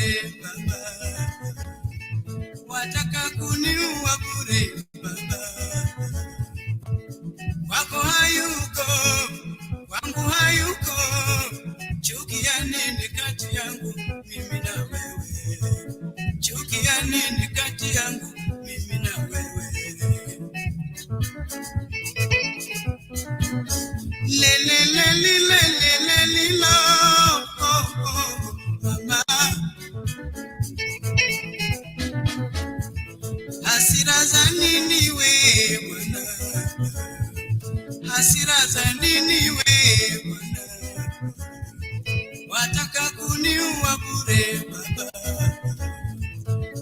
bure baba, wataka kuniua bure baba, wako hayuko, wangu hayuko, chuki ya nini kati yangu mimi na wewe, chuki ya nini kati yangu mimi na wewe. Le le le le le le le le lo, oh oh mama. Hasira za nini we bwana, hasira za nini we bwana, wataka kuniua bure baba,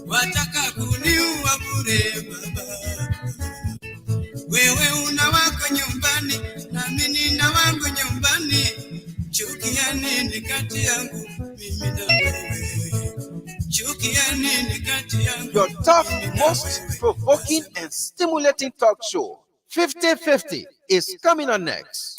wataka kuniua bure baba. Wewe una wako nyumbani na mimi na wangu nyumbani, chuki ya nini kati yangu mimi na wewe, chuki ya nini kati yangu. Your tough, most provoking and stimulating talk show 50-50 is coming on next.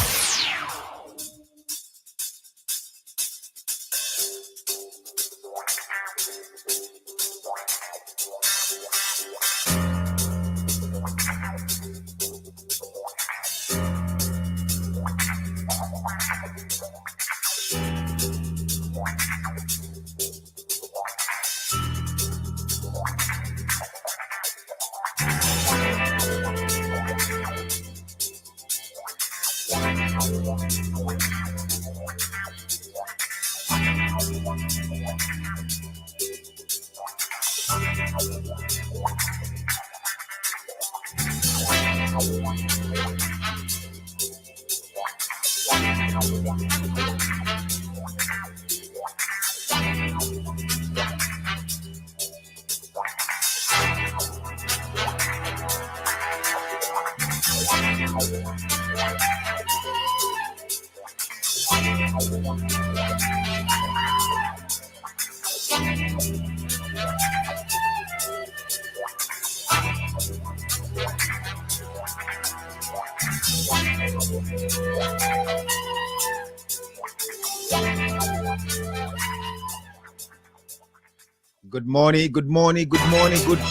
Good morning, good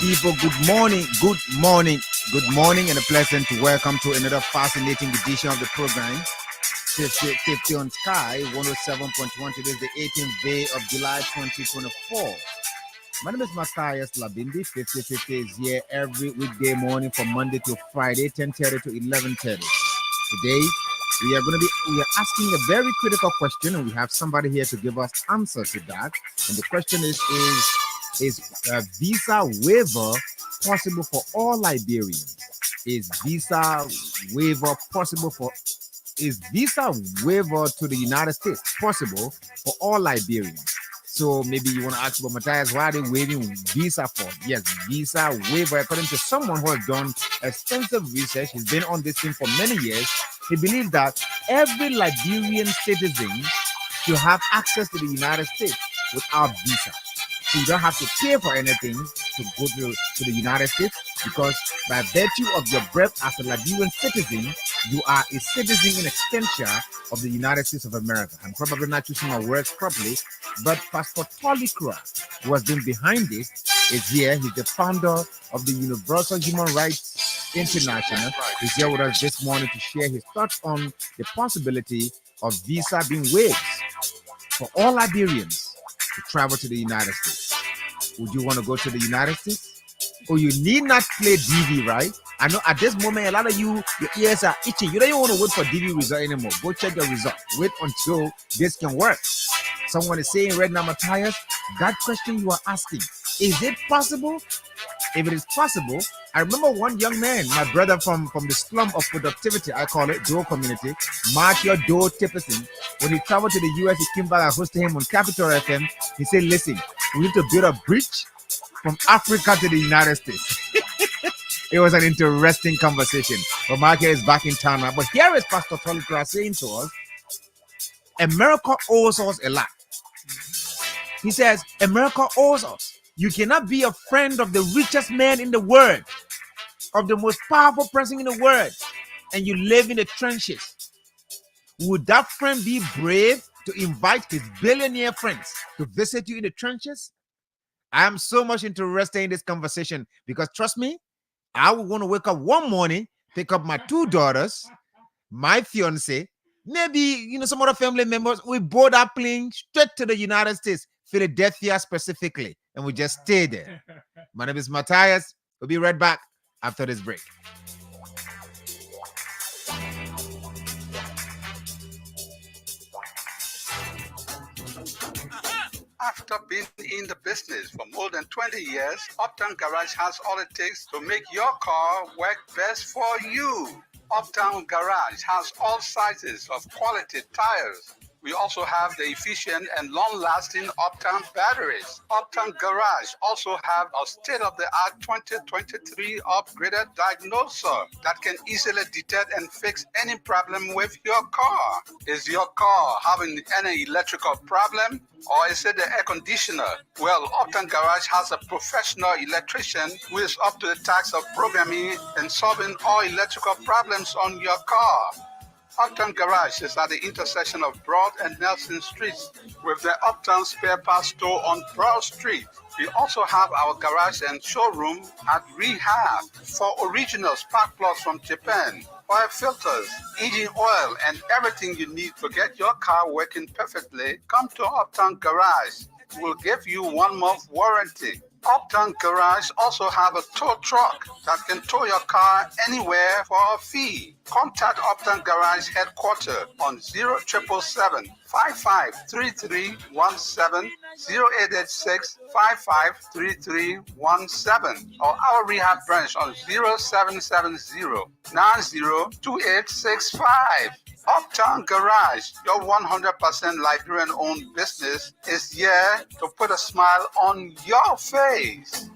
people, good morning, and a pleasant welcome to another fascinating edition of the program. 50 on Sky 107.1. Today is the 18th day of July 2024. My name is Matthias Labindi. 50 is here every weekday morning from Monday to Friday, 10:30 to 11:30. Today, we are asking a very critical question, and we have somebody here to give us answer to that. And the question is visa waiver possible for all Liberians? Is visa waiver to the United States possible for all Liberians? So maybe you want to ask about Matthias, why are they waiving visa for? Yes, visa waiver, according to someone who has done extensive research, he's been on this thing for many years. He believes that every Liberian citizen should have access to the United States without visa. So you don't have to pay for anything to go to the United States, because by virtue of your birth as a Liberian citizen, you are a citizen in extension of the United States of America. I'm probably not using my words properly, but Pastor Torli, who has been behind this, is here. He's the founder of the Universal Human Rights International. He's here with us this morning to share his thoughts on the possibility of visa being waived for all Liberians to travel to the United States. Would you want to go to the United States? Oh, you need not play DV, right? I know at this moment, a lot of you, your ears are itching. You don't even want to wait for DV result anymore. Go check your result. Wait until this can work. Someone is saying right now, Matthias, that question you are asking, is it possible? If it is possible, I remember one young man, my brother from the slum of productivity, I call it, Doe community, Matthew Doe Tipperson. When he traveled to the US, he came back, I hosted him on Capital FM. He said, listen, we need to build a bridge from Africa to the United States. It was an interesting conversation. But Market is back in town now. But here is Pastor Torli saying to us, America owes us a lot. He says, America owes us. You cannot be a friend of the richest man in the world, of the most powerful person in the world, and you live in the trenches. Would that friend be brave to invite his billionaire friends to visit you in the trenches? I'm so much interested in this conversation because trust me, I would want to wake up one morning, pick up my 2 daughters, my fiance, maybe some other family members. We board our plane straight to the United States, Philadelphia specifically, and we just stay there. My name is Matthias. We'll be right back after this break. After being in the business for more than 20 years, Uptown Garage has all it takes to make your car work best for you. Uptown Garage has all sizes of quality tires. We also have the efficient and long-lasting Uptown batteries. Uptown Garage also have a state-of-the-art 2023 upgraded diagnoser that can easily detect and fix any problem with your car. Is your car having any electrical problem? Or is it the air conditioner? Well, Uptown Garage has a professional electrician who is up to the task of programming and solving all electrical problems on your car. Uptown Garage is at the intersection of Broad and Nelson Streets with the Uptown Spare Parts Store on Broad Street. We also have our garage and showroom at Rehab for original spark plugs from Japan, oil filters, engine oil, and everything you need to get your car working perfectly. Come to Uptown Garage. We'll give you 1 month warranty. Uptown Garage also have a tow truck that can tow your car anywhere for a fee. Contact Uptown Garage headquarters on 0777 553317, 0886 553317, or our rehab branch on 0770 902865. Uptown Garage, your 100% Liberian-owned business, is here to put a smile on your face.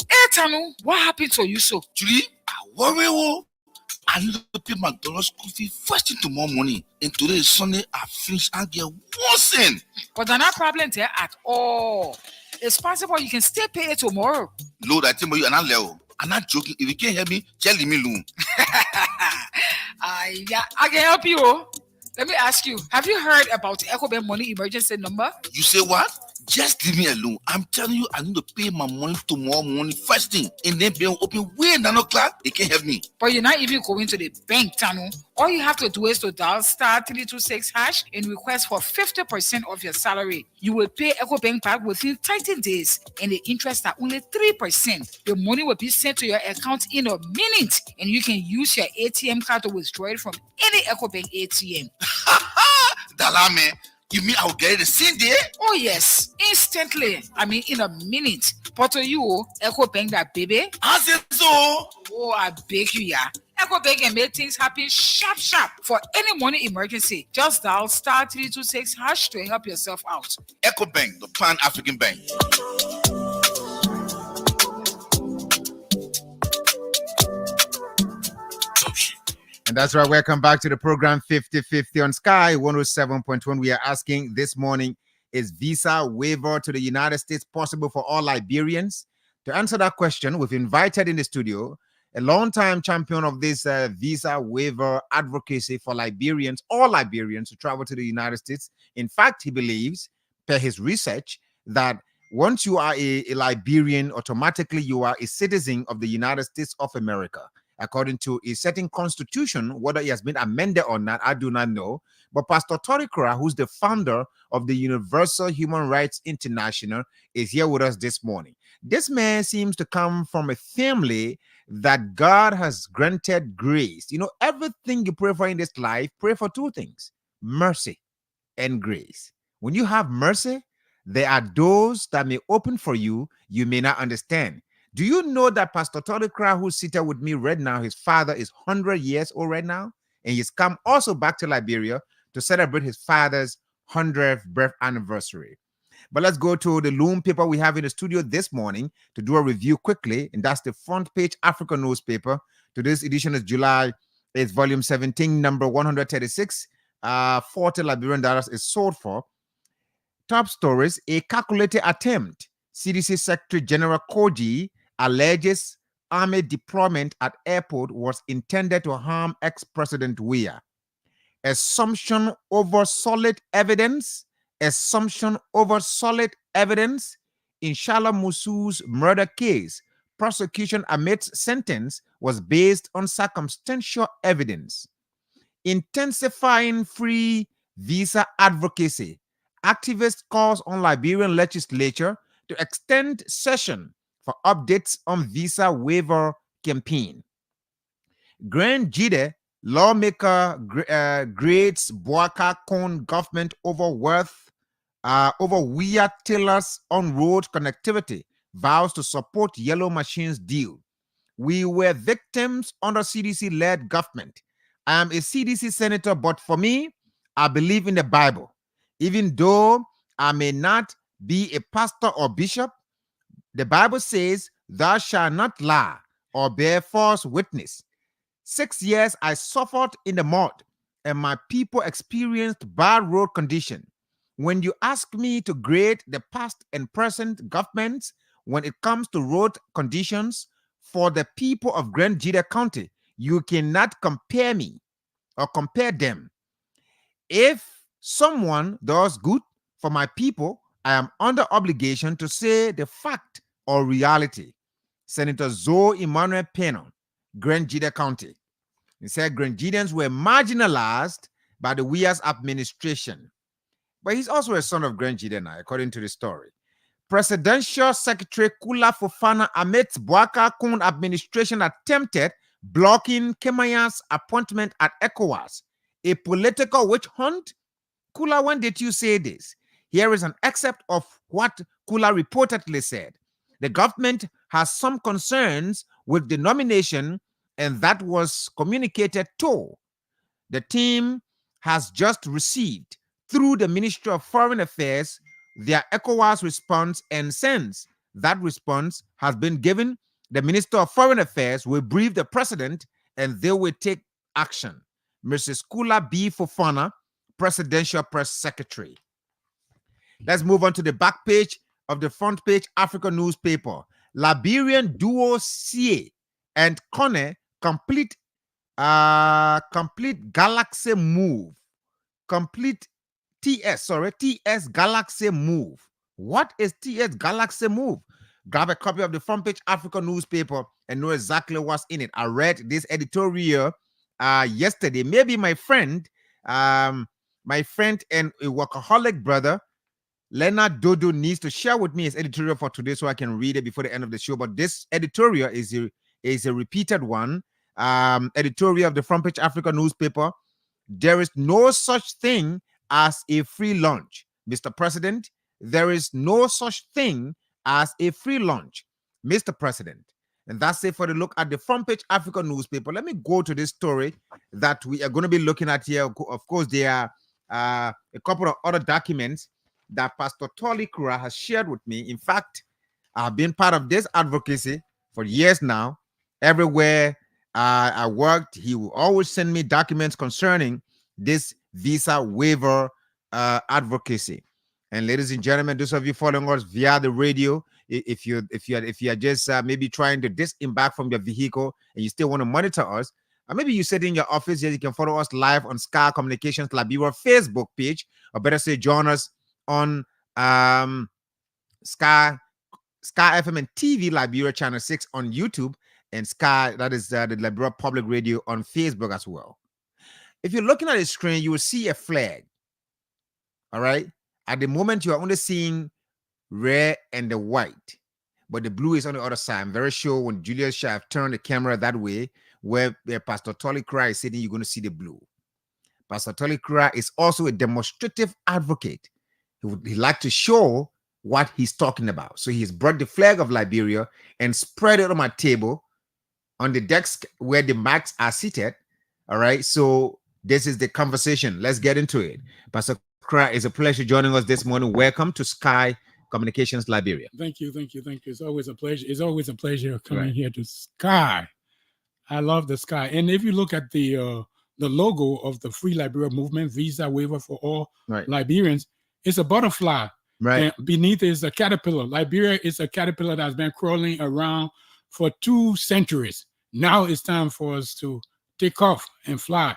Hey, Tanu, what happened to you so? Julie, I worry. I need to pay McDonald's school fee first thing tomorrow morning. And today is Sunday. I finish and get one cent. But there's no problem there at all. It's possible you can still pay it tomorrow. Lord, I tell you, I'm not joking. If you can't help me, tell me alone. Yeah, I can help you. Let me ask you, have you heard about EcoBank money emergency number? You say what? Just leave me alone. I'm telling you, I need to pay my money tomorrow morning first thing. And then be open way 9 o'clock. They can't help me. But you're not even going to the bank, Tanu. All you have to do is to dial *326# and request for 50% of your salary. You will pay EcoBank back within 30 days, and the interest are only 3%. The money will be sent to your account in a minute, and you can use your ATM card to withdraw it from any EcoBank ATM. Dalame, you mean I'll get it the same day? Oh yes, instantly. I mean in a minute. But to you, EcoBank that baby. I said so. Oh, I beg you, yeah. EcoBank can make things happen sharp. For any money emergency, just dial *326# to help yourself out. EcoBank, the Pan-African Bank. And that's right. Welcome back to the program 50/50 on Sky 107.1. We are asking this morning, is visa waiver to the United States possible for all Liberians? To answer that question, we've invited in the studio a longtime champion of this visa waiver advocacy for Liberians, all Liberians to travel to the United States. In fact, he believes, per his research, that once you are a Liberian, automatically you are a citizen of the United States of America. According to a certain constitution, whether it has been amended or not, I do not know. But Pastor Torli, who's the founder of the Universal Human Rights International, is here with us this morning. This man seems to come from a family that God has granted grace. You know, everything you pray for in this life, pray for 2 things: mercy and grace. When you have mercy, there are doors that may open for you, you may not understand. Do you know that Pastor Torli, who's seated with me right now, his father is 100 years old right now, and he's come also back to Liberia to celebrate his father's 100th birth anniversary. But let's go to the Loom paper we have in the studio this morning to do a review quickly, and that's the Front Page Africa newspaper. Today's edition is July. It's volume 17, number 136. $40 Liberian is sold for. Top stories: a calculated attempt. CDC Secretary General Koji alleges army deployment at airport was intended to harm ex-President Weah. assumption over solid evidence, assumption over solid evidence. In Shala Musu's murder case, prosecution amidst sentence was based on circumstantial evidence. Intensifying free visa advocacy. Activist calls on Liberian legislature to extend session for updates on visa waiver campaign. Grand Jide lawmaker grades Boaka Kone government over weird tillers on road connectivity, vows to support yellow machines deal. We were victims under CDC-led government. I am a CDC senator, but for me, I believe in the Bible. Even though I may not be a pastor or bishop, the Bible says, thou shalt not lie or bear false witness. 6 years I suffered in the mud, and my people experienced bad road condition. When you ask me to grade the past and present governments when it comes to road conditions for the people of Grand Jide County, you cannot compare me or compare them. If someone does good for my people, I am under obligation to say the fact or reality. Senator Zoe Emmanuel Peno, Grand Jide County. He said Grand Jideans were marginalized by the Weas administration. But he's also a son of Grand Jide now, according to the story. Presidential Secretary Kula Fofana amidst Boaka Kone administration attempted blocking Kemaya's appointment at ECOWAS. A political witch hunt? Kula, when did you say this? Here is an excerpt of what Kula reportedly said. The government has some concerns with the nomination, and that was communicated to. The team has just received, through the Ministry of Foreign Affairs, their ECOWAS response, and since that response has been given, the Minister of Foreign Affairs will brief the President and they will take action. Mrs. Kula B. Fofana, Presidential Press Secretary. Let's move on to the back page of the front page Africa newspaper. Liberian duo CA and Kone complete Galaxy move. Complete TS Galaxy move. What is TS Galaxy move? Grab a copy of the front page Africa newspaper and know exactly what's in it. I read this editorial yesterday. Maybe my friend and a workaholic brother, Leonard Dodo, needs to share with me his editorial for today so I can read it before the end of the show. But this editorial is a repeated one. Editorial of the front page Africa newspaper. There is no such thing as a free lunch, Mr. President. There is no such thing as a free lunch, Mr. President. And that's it for the look at the front page Africa newspaper. Let me go to this story that we are going to be looking at here. Of course, there are a couple of other documents that Pastor Torli Krua has shared with me. In fact, I've been part of this advocacy for years now. Everywhere I worked, he will always send me documents concerning this visa waiver advocacy. And ladies and gentlemen, those of you following us via the radio, if you are just maybe trying to disembark from your vehicle and you still want to monitor us, or maybe you sit in your office here, you can follow us live on Sky Communications Liberia Facebook page, or better say, join us on Sky FM and TV Liberia Channel 6 on YouTube, and Sky, that is the Liberia Public Radio on Facebook as well. If you're looking at the screen, you will see a flag. All right. At the moment, you are only seeing red and the white, but the blue is on the other side. I'm very sure when Julius shall have turned the camera that way, where Pastor Torli Krua is sitting, you're going to see the blue. Pastor Torli Krua is also a demonstrative advocate. He likes to show what he's talking about. So he's brought the flag of Liberia and spread it on my table on the desk where the mics are seated. All right. So this is the conversation. Let's get into it. Pastor Krua, it's a pleasure joining us this morning. Welcome to Sky Communications Liberia. Thank you. It's always a pleasure. It's always a pleasure coming here to Sky. I love the Sky. And if you look at the logo of the Free Liberia Movement, Visa Waiver for All Liberians, it's a butterfly. Right. And beneath is a caterpillar. Liberia is a caterpillar that's been crawling around for 2 centuries. Now it's time for us to take off and fly.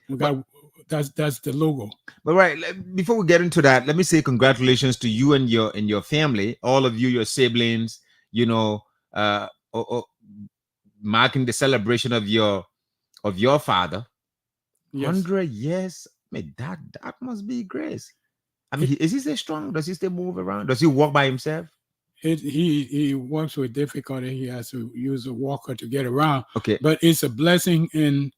That's the logo. But before we get into that, let me say congratulations to you and your family, all of you, your siblings. Marking the celebration of your father. Yes. 100 years. I mean, that must be grace. I mean, is he still strong? Does he still move around? Does he walk by himself? He works with difficulty. He has to use a walker to get around. Okay. But it's a blessing. And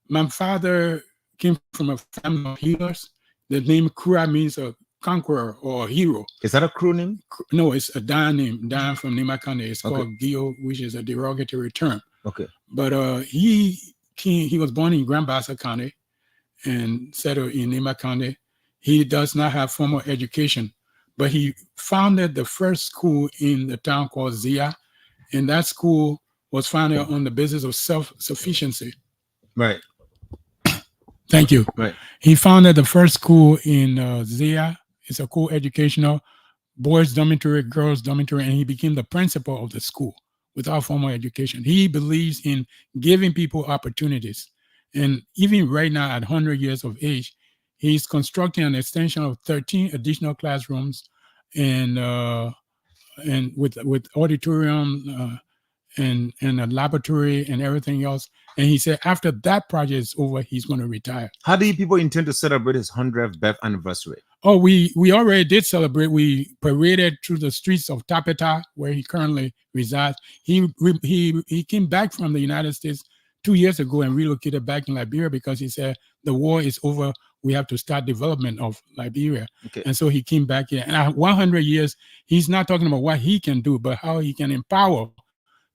my father came from a family of healers. The name Krua means a conqueror or a hero. Is that a crew name? No, it's a Dan name. Dan from Nema County. It's called Gio, which is a derogatory term. Okay. But he was born in Grand Bassa County and settled in Nema County. He does not have formal education, but he founded the first school in the town called Zia, and that school was founded on the basis of self-sufficiency. Right. Thank you. Right. He founded the first school in Zia. It's a co-educational boys dormitory, girls dormitory, and he became the principal of the school without formal education. He believes in giving people opportunities. And even right now, at 100 years of age, he's constructing an extension of 13 additional classrooms and with auditorium and a laboratory and everything else. And he said after that project is over, he's going to retire. How do you people intend to celebrate his 100th birth anniversary? Oh, we already did celebrate. We paraded through the streets of Tapeta, where he currently resides. He came back from the United States 2 years ago and relocated back in Liberia because he said the war is over. We have to start development of Liberia. Okay. And so he came back here. And at 100 years, he's not talking about what he can do, but how he can empower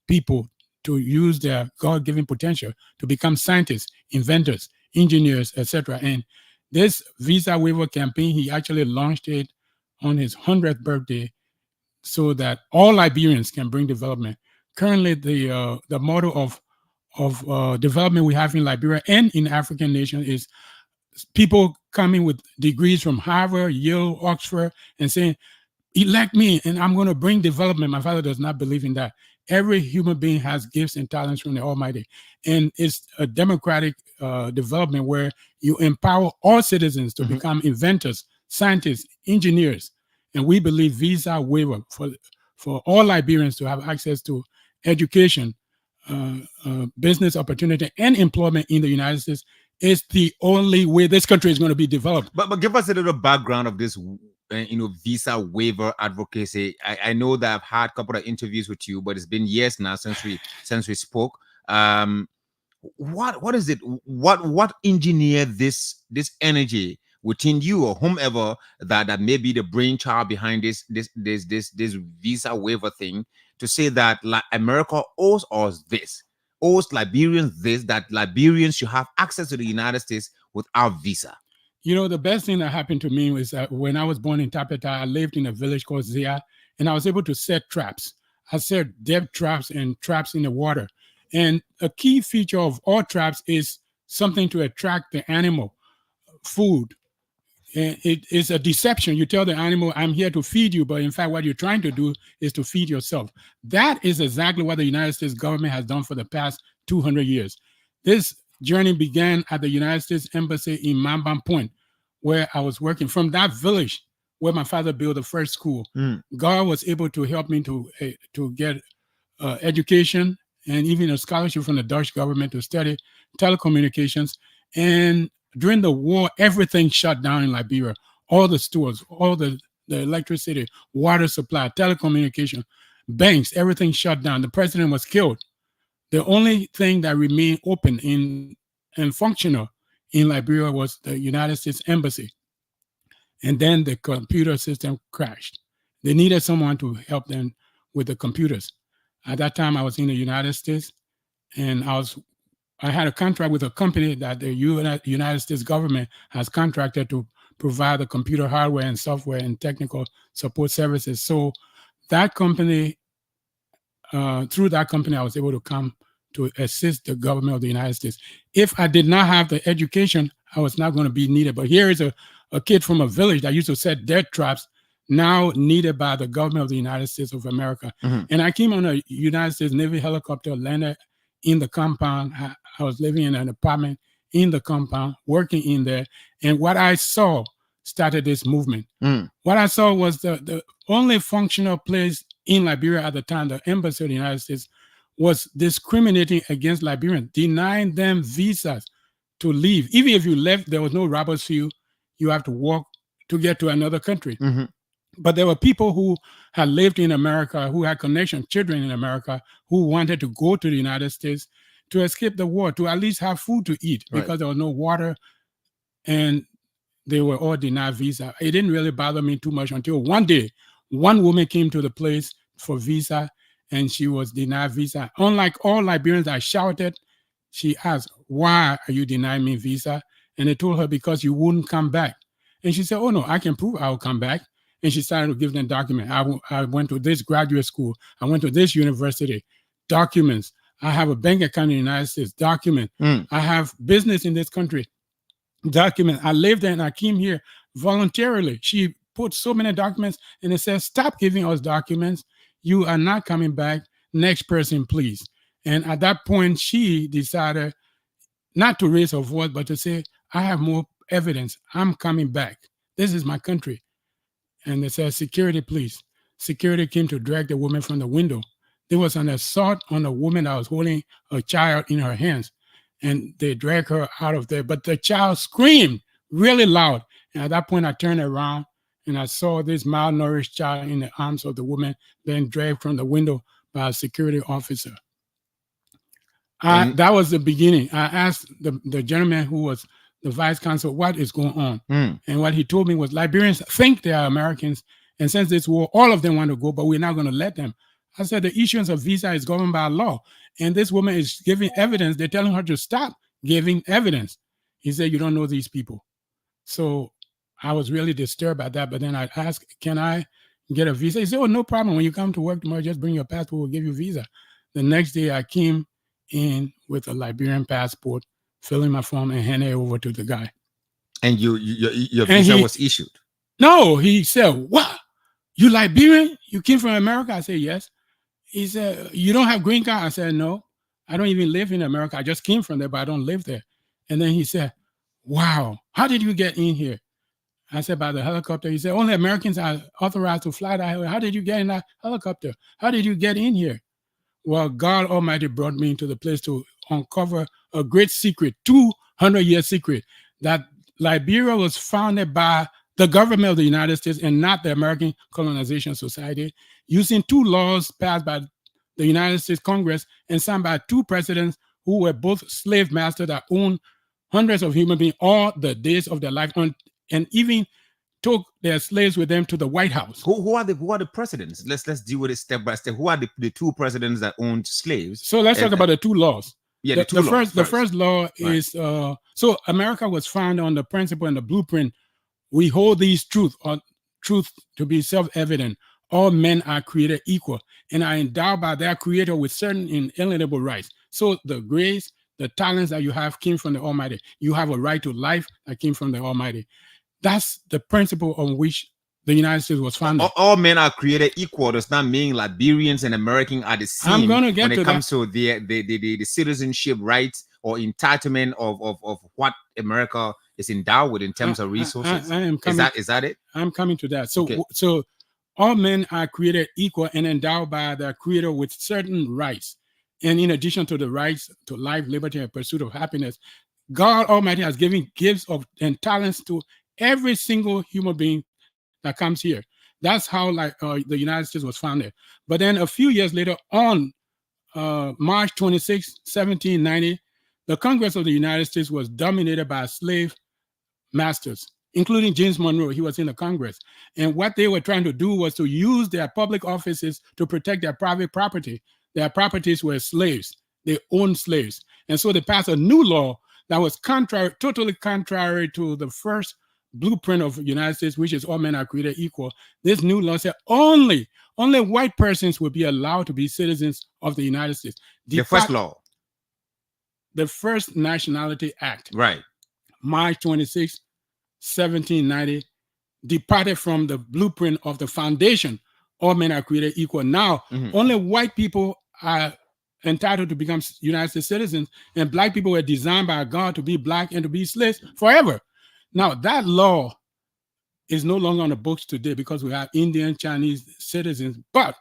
people to use their God-given potential to become scientists, inventors, engineers, etc. And this visa waiver campaign, he actually launched it on his 100th birthday so that all Liberians can bring development. Currently, the model of development we have in Liberia and in African nations is people coming with degrees from Harvard, Yale, Oxford, and saying, elect me and I'm going to bring development. My father does not believe in that. Every human being has gifts and talents from the Almighty. And it's a democratic development where you empower all citizens to become inventors, scientists, engineers. And we believe visa waiver for all Liberians to have access to education, business opportunity, and employment in the United States is the only way this country is going to be developed. But give us a little background of this visa waiver advocacy. I know that I've had a couple of interviews with you, but it's been years now since we spoke. What is it? What engineered this energy within you or whomever that may be the brainchild behind this visa waiver thing to say that America owes us this, owes Liberians this, that Liberians should have access to the United States without visa? You know, the best thing that happened to me was that when I was born in Tapeta, I lived in a village called Zia, and I was able to set traps. I set depth traps and traps in the water. And a key feature of all traps is something to attract the animal, food. And it is a deception. You tell the animal, I'm here to feed you, but in fact, what you're trying to do is to feed yourself. That is exactly what the United States government has done for the past 200 years. This journey began at the United States Embassy in Mambam Point, where I was working. From that village where my father built the first school, God was able to help me to get education and even a scholarship from the Dutch government to study telecommunications. And during the war, everything shut down in Liberia. All the stores, all the electricity, water supply, telecommunication, banks, everything shut down. The president was killed. The only thing that remained open and functional in Liberia was the United States Embassy. And then the computer system crashed. They needed someone to help them with the computers. At that time, I was in the United States, and I had a contract with a company that the United States government has contracted to provide the computer hardware and software and technical support services. So that company, through that company, I was able to come to assist the government of the United States. If I did not have the education, I was not going to be needed. But here is a kid from a village that used to set death traps, now needed by the government of the United States of America. And I came on a United States Navy helicopter, landed in the compound. I was living in an apartment in the compound, working in there. And what I saw started this movement. What I saw was the only functional place in Liberia at the time, the embassy of the United States, was discriminating against Liberians, denying them visas to leave. Even if you left, there was no robbers field. You have to walk to get to another country. But there were people who had lived in America, who had connections, children in America, who wanted to go to the United States to escape the war, to at least have food to eat, because there was no water, and they were all denied visa. It didn't really bother me too much until one day, one woman came to the place for visa, and she was denied visa. Unlike all Liberians, I shouted. She asked, "Why are you denying me visa?" And they told her, "Because you wouldn't come back." And she said, "Oh no, I can prove I'll come back." And she started to give them documents. I went to this graduate school. I went to this university. Documents. I have a bank account in the United States. Document. I have business in this country. Document. I lived there and I came here voluntarily. She put so many documents and it says, "Stop giving us documents. You are not coming back. Next person, please." And at that point, she decided not to raise her voice, but to say, "I have more evidence. I'm coming back. This is my country." And they said, "Security, please." Security came to drag the woman from the window. There was an assault on a woman that was holding a child in her hands. And they dragged her out of there. But the child screamed really loud. And at that point, I turned around and I saw this malnourished child in the arms of the woman being dragged from the window by a security officer. That was the beginning. I asked the gentleman who was the vice consul, what is going on? And what he told me was, Liberians think they are Americans. And since this war, all of them want to go, but we're not going to let them. I said, the issuance of visa is governed by law. And this woman is giving evidence. They're telling her to stop giving evidence. He said, "You don't know these people." So I was really disturbed by that. But then I asked, "Can I get a visa?" He said, "Oh, no problem. When you come to work tomorrow, just bring your passport. We'll give you a visa." The next day, I came in with a Liberian passport, filling my form and handing it over to the guy. And your visa was issued? No, he said, "What? You Liberian? You came from America?" I said, "Yes." He said, "You don't have green card?" I said, "No, I don't even live in America. I just came from there, but I don't live there." And then he said, "Wow, how did you get in here?" I said, "By the helicopter." He said, "Only Americans are authorized to fly that. How did you get in that helicopter? How did you get in here?" Well, God Almighty brought me into the place to uncover a great secret, 200-year secret, that Liberia was founded by the government of the United States and not the American Colonization Society, using two laws passed by the United States Congress and signed by two presidents who were both slave masters that owned hundreds of human beings all the days of their life, and even took their slaves with them to the White House. Who are the presidents? Let's deal with it step by step. Who are the two presidents that owned slaves? So let's talk about the two laws. Yeah, the first law is so America was founded on the principle and the blueprint. We hold these truth to be self-evident. All men are created equal and are endowed by their creator with certain inalienable rights. So the grace, the talents that you have came from the Almighty. You have a right to life that came from the Almighty. That's the principle on which the United States was founded. All men are created equal does not mean Liberians and Americans are the same. I'm going to get when it comes to the citizenship rights or entitlement of what America is endowed with in terms of resources. Is that it? I'm coming to that. So all men are created equal and endowed by their creator with certain rights. And in addition to the rights to life, liberty, and pursuit of happiness, God Almighty has given gifts and talents to every single human being that comes here. That's how the United States was founded. But then a few years later, on March 26, 1790, the Congress of the United States was dominated by slave masters, including James Monroe. He was in the Congress. And what they were trying to do was to use their public offices to protect their private property. Their properties were slaves. They owned slaves. And so they passed a new law that was totally contrary to the first blueprint of the United States, which is all men are created equal. This new law said only white persons will be allowed to be citizens of the United States. The first law. The first Nationality Act. Right. March 26, 1790, departed from the blueprint of the foundation. All men are created equal. Now, only white people are entitled to become United States citizens, and black people were designed by God to be black and to be slaves forever. Now, that law is no longer on the books today because we have Indian, Chinese citizens, but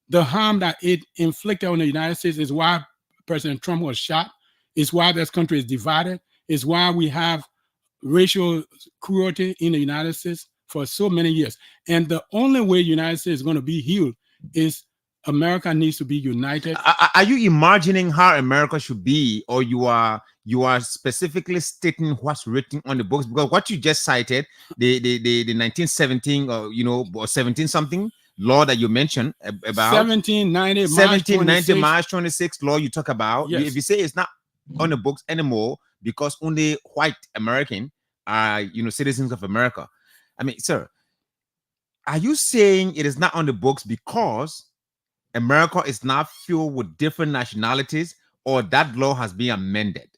the harm that it inflicted on the United States is why President Trump was shot, is why this country is divided, is why we have racial cruelty in the United States for so many years. And the only way the United States is going to be healed is America needs to be united. Are you imagining how America should be, or you are specifically stating what's written on the books? Because what you just cited, the 1917 or 17 something law that you mentioned about 1790 March 26 law you talk about. Yes. If you say it's not on the books anymore because only white American are citizens of America. I mean, sir, are you saying it is not on the books because America is now filled with different nationalities, or that law has been amended?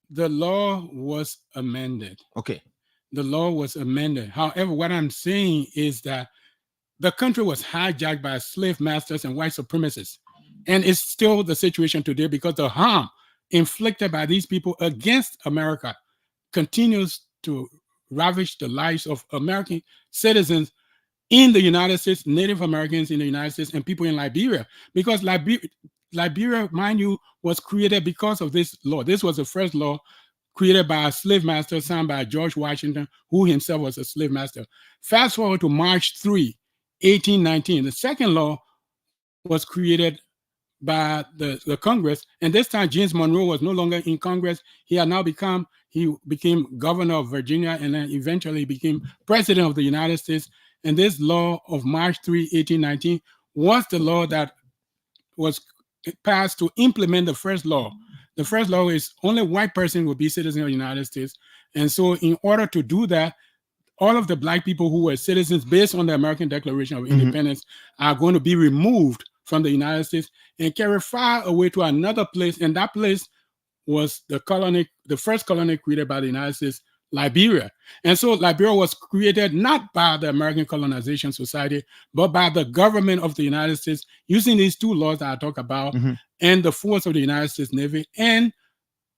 The law was amended. Okay. The law was amended. However, what I'm saying is that the country was hijacked by slave masters and white supremacists. And it's still the situation today because the harm inflicted by these people against America continues to ravage the lives of American citizens in the United States, Native Americans in the United States, and people in Liberia. Because Liberia, mind you, was created because of this law. This was the first law created by a slave master, signed by George Washington, who himself was a slave master. Fast forward to March 3, 1819. The second law was created by the Congress, and this time James Monroe was no longer in Congress. He became governor of Virginia, and then eventually became president of the United States. And this law of March 3, 1819 was the law that was passed to implement the first law. The first law is only white person will be citizen of the United States. And so in order to do that, all of the black people who were citizens based on the American Declaration of Independence are going to be removed from the United States and carried far away to another place. And that place was the first colony created by the United States, Liberia. And so Liberia was created not by the American Colonization Society, but by the government of the United States, using these two laws that I talk about, and the force of the United States Navy, and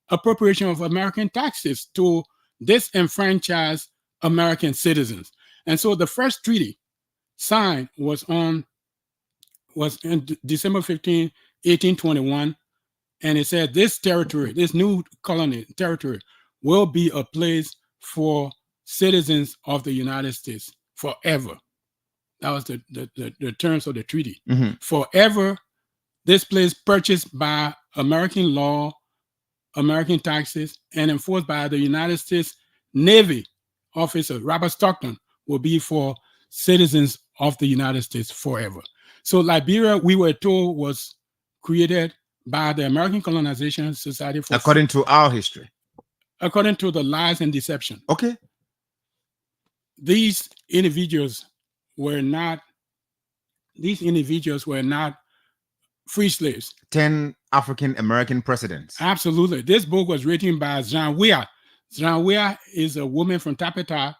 appropriation of American taxes to disenfranchise American citizens. And so the first treaty signed was on December 15, 1821. And it said this territory, this new colony territory, will be a place for citizens of the United States forever. That was the terms of the treaty. Forever, this place purchased by American law, American taxes, and enforced by the United States Navy officer, Robert Stockton, will be for citizens of the United States forever. So Liberia, we were told, was created by the American Colonization Society for according to our history. According to the lies and deception. Okay. These individuals were not free slaves. 10 African American presidents. Absolutely. This book was written by Jean Weah. Jean Weah is a woman from Tapeta,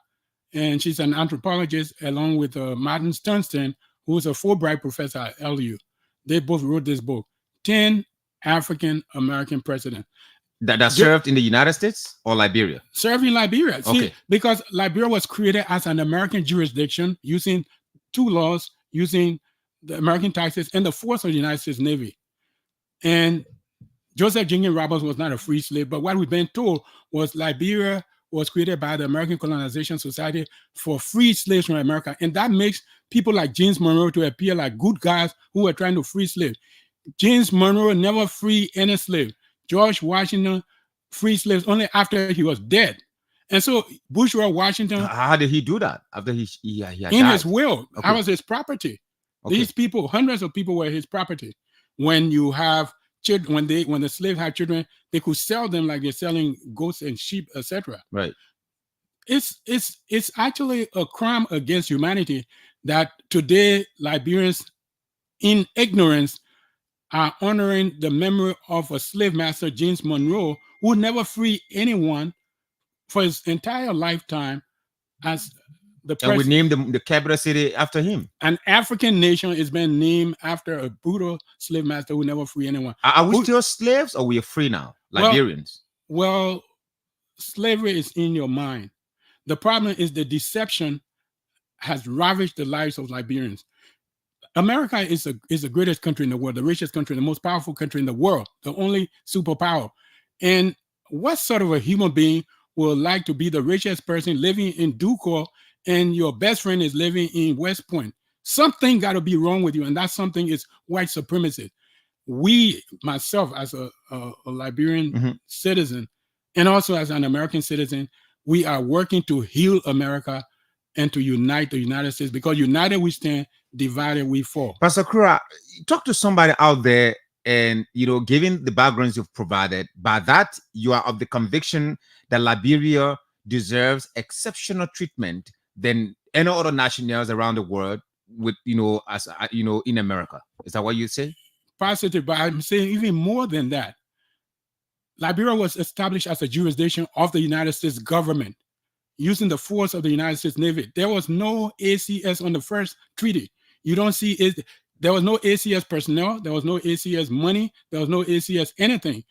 and she's an anthropologist, along with Martin Sternstein, who is a Fulbright professor at LU. They both wrote this book, 10 African American presidents. That served in the United States or Liberia? Served in Liberia. Okay. See, because Liberia was created as an American jurisdiction using two laws, using the American taxes and the force of the United States Navy. And Joseph Jenkins Roberts was not a free slave, but what we've been told was Liberia was created by the American Colonization Society for free slaves from America. And that makes people like James Monroe to appear like good guys who were trying to free slaves. James Monroe never freed any slave. George Washington freed slaves only after he was dead. And so bourgeois Washington... How did he do that? After he died? In his will. Okay. That was his property. Okay. These people, hundreds of people were his property. When you have children, when the slave had children, they could sell them like they're selling goats and sheep, etc. Right. It's actually a crime against humanity that today Liberians, in ignorance, are honoring the memory of a slave master, James Monroe, who never freed anyone for his entire lifetime as And we named the capital city after him. An African nation is being named after a brutal slave master who never free anyone. Are we still slaves or we are free now, Liberians? Well, slavery is in your mind. The problem is the deception has ravaged the lives of Liberians. America is the greatest country in the world, the richest country, the most powerful country in the world, the only superpower. And what sort of a human being would like to be the richest person living in Ducal and your best friend is living in West Point? Something got to be wrong with you, and that something is white supremacy. Myself as a Liberian citizen and also as an American citizen, we are working to heal America and to unite the United States, because united we stand, divided we fall. Pastor Krua, talk to somebody out there, and given the backgrounds you've provided, by that you are of the conviction that Liberia deserves exceptional treatment than any other nationals around the world, with as in America. Is that what you say? Positive, but I'm saying even more than that. Liberia was established as a jurisdiction of the United States government, using the force of the United States Navy. There was no ACS on the first treaty. You don't see it. There was no ACS personnel. There was no ACS money. There was no ACS anything.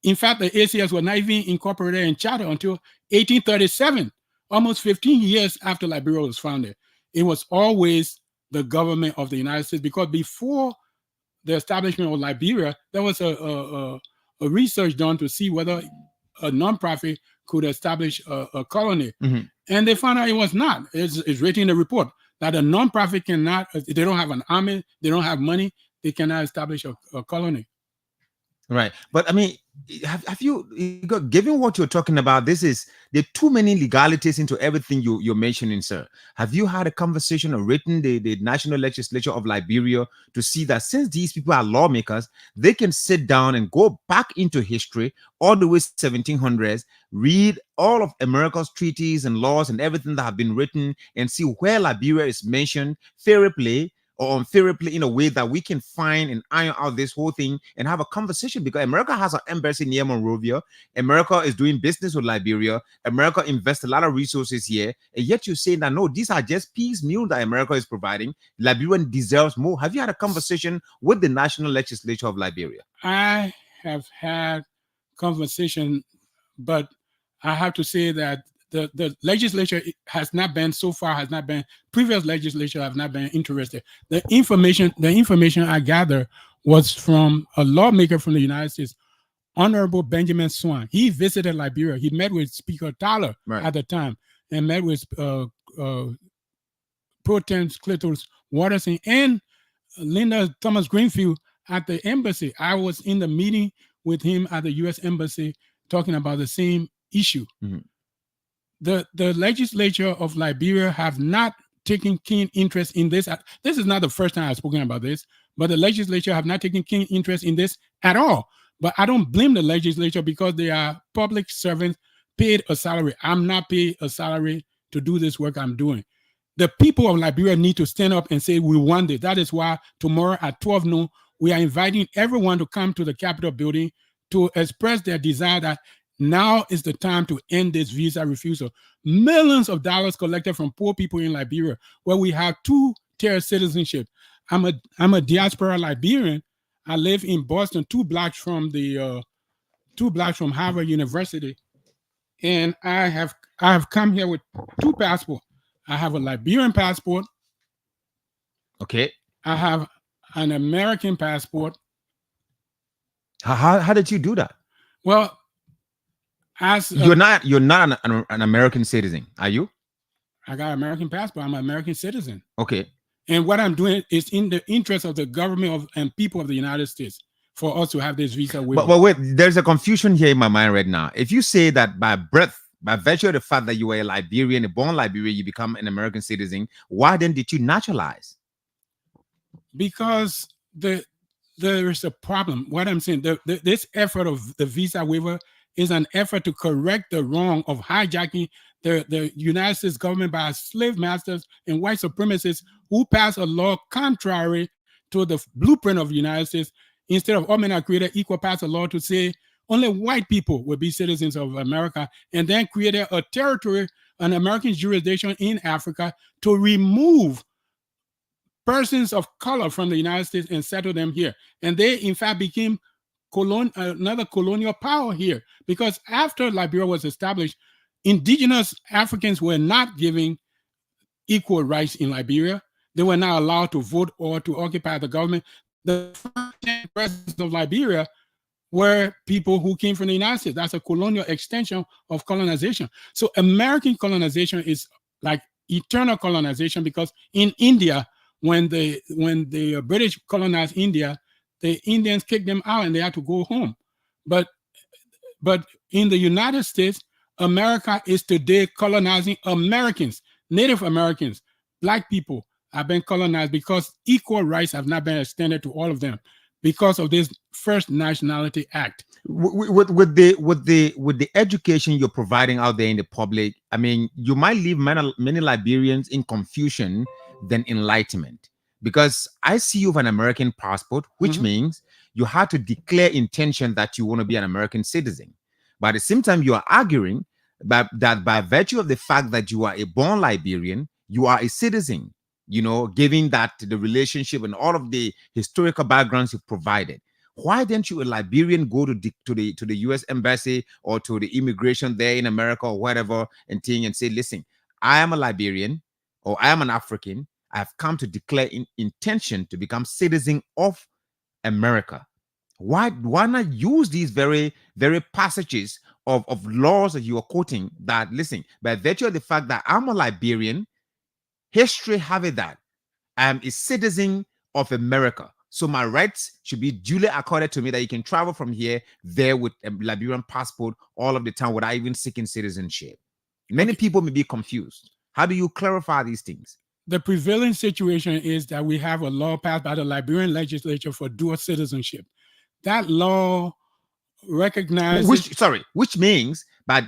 In fact, the ACS was not even incorporated in charter until 1837, almost 15 years after Liberia was founded. It was always the government of the United States, because before the establishment of Liberia, there was a research done to see whether a nonprofit could establish a colony. And they found out it was not. It's written in the report that a nonprofit cannot, they don't have an army, they don't have money, they cannot establish a colony. Right. But I mean, have you, given what you're talking about, there are too many legalities into everything you're mentioning, sir. Have you had a conversation or written the National Legislature of Liberia to see that since these people are lawmakers, they can sit down and go back into history all the way 1700s, read all of America's treaties and laws and everything that have been written, and see where Liberia is mentioned favorably or unfavorably, in a way that we can find and iron out this whole thing and have a conversation? Because America has an embassy near Monrovia. America is doing business with Liberia. America invests a lot of resources here. And yet you're saying that, no, these are just piecemeal that America is providing. Liberia deserves more. Have you had a conversation with the National Legislature of Liberia? I have had conversation, but I have to say that the legislature has not been, so far, previous legislature have not been interested. The information I gather was from a lawmaker from the United States, Honorable Benjamin Swan. He visited Liberia. He met with Speaker Tyler at the time, and met with Pro Tem Cletus Watterson and Linda Thomas Greenfield at the embassy. I was in the meeting with him at the U.S. Embassy talking about the same issue. The legislature of Liberia have not taken keen interest in this. This is not the first time I've spoken about this, but the legislature have not taken keen interest in this at all. But I don't blame the legislature, because they are public servants paid a salary. I'm not paid a salary to do this work I'm doing. The people of Liberia need to stand up and say, we want it. That is why tomorrow at 12 noon, we are inviting everyone to come to the Capitol building to express their desire that now is the time to end this visa refusal. Millions of dollars collected from poor people in Liberia, where we have two-tier citizenship. I'm a diaspora Liberian. I live in Boston, 2 blocks from Harvard University, and I have come here with 2 passports. I have a Liberian passport. Okay. I have an American passport. How did you do that? Well, you're not an American citizen, are you? I got an American passport. I'm an American citizen. Okay. And what I'm doing is in the interest of the government and people of the United States for us to have this visa waiver. But wait, there's a confusion here in my mind right now. If you say that by birth, by virtue of the fact that you were a Liberian, a born Liberian, you become an American citizen, why then did you naturalize? Because there is a problem. What I'm saying, this effort of the visa waiver is an effort to correct the wrong of hijacking the United States government by slave masters and white supremacists who passed a law contrary to the blueprint of the United States. Instead of all men are created equal, passed a law to say only white people will be citizens of America, and then created a territory an American jurisdiction in Africa to remove persons of color from the United States and settle them here. And they, in fact, became another colonial power here, because after Liberia was established, indigenous Africans were not given equal rights in Liberia. They were not allowed to vote or to occupy the government. The first presidents of Liberia were people who came from the United States. That's a colonial extension of colonization. So American colonization is like eternal colonization, because in India, when the British colonized India, the Indians kicked them out and they had to go home. But in the United States, America is today colonizing Americans, Native Americans, Black people have been colonized, because equal rights have not been extended to all of them because of this First Nationality Act. With the education you're providing out there in the public, I mean, you might leave many Liberians in confusion than enlightenment, because I see you have an American passport, which means you had to declare intention that you want to be an American citizen. But at the same time, you are arguing that by virtue of the fact that you are a born Liberian, you are a citizen, you know, given that the relationship and all of the historical backgrounds you provided. Why didn't you, a Liberian, go to the U.S. embassy or to the immigration there in America or whatever and say, listen, I am a Liberian, or I am an African. I have come to declare intention to become citizen of America. Why not use these very, very passages of laws that you are quoting that, listen, by virtue of the fact that I'm a Liberian, history have it that I'm a citizen of America. So my rights should be duly accorded to me, that you can travel from here there with a Liberian passport all of the time without even seeking citizenship. Many people may be confused. How do you clarify these things? The prevailing situation is that we have a law passed by the Liberian legislature for dual citizenship. That law recognizes, which means by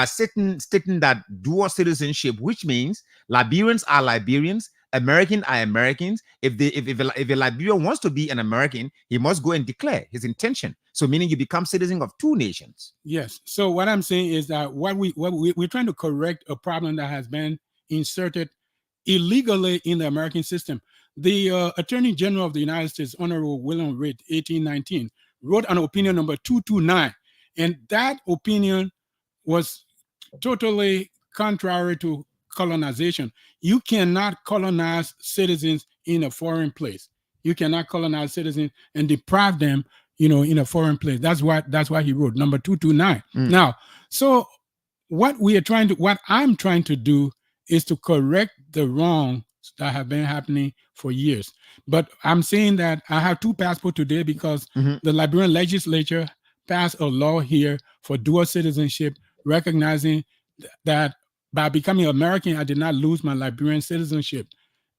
stating that dual citizenship, which means Liberians are Liberians, Americans are Americans. If a Liberian wants to be an American, he must go and declare his intention. So meaning you become citizen of two nations. Yes. So what I'm saying is that we're trying to correct a problem that has been inserted illegally in the American system. The Attorney General of the United States, Honorable William Reed, 1819, wrote an opinion number 229, and that opinion was totally contrary to colonization. You cannot colonize citizens in a foreign place. You cannot colonize citizens and deprive them, in a foreign place. That's why he wrote number 229. Now, so what I'm trying to do is to correct the wrongs that have been happening for years. But I'm saying that I have two passports today because the Liberian legislature passed a law here for dual citizenship, recognizing that by becoming American, I did not lose my Liberian citizenship.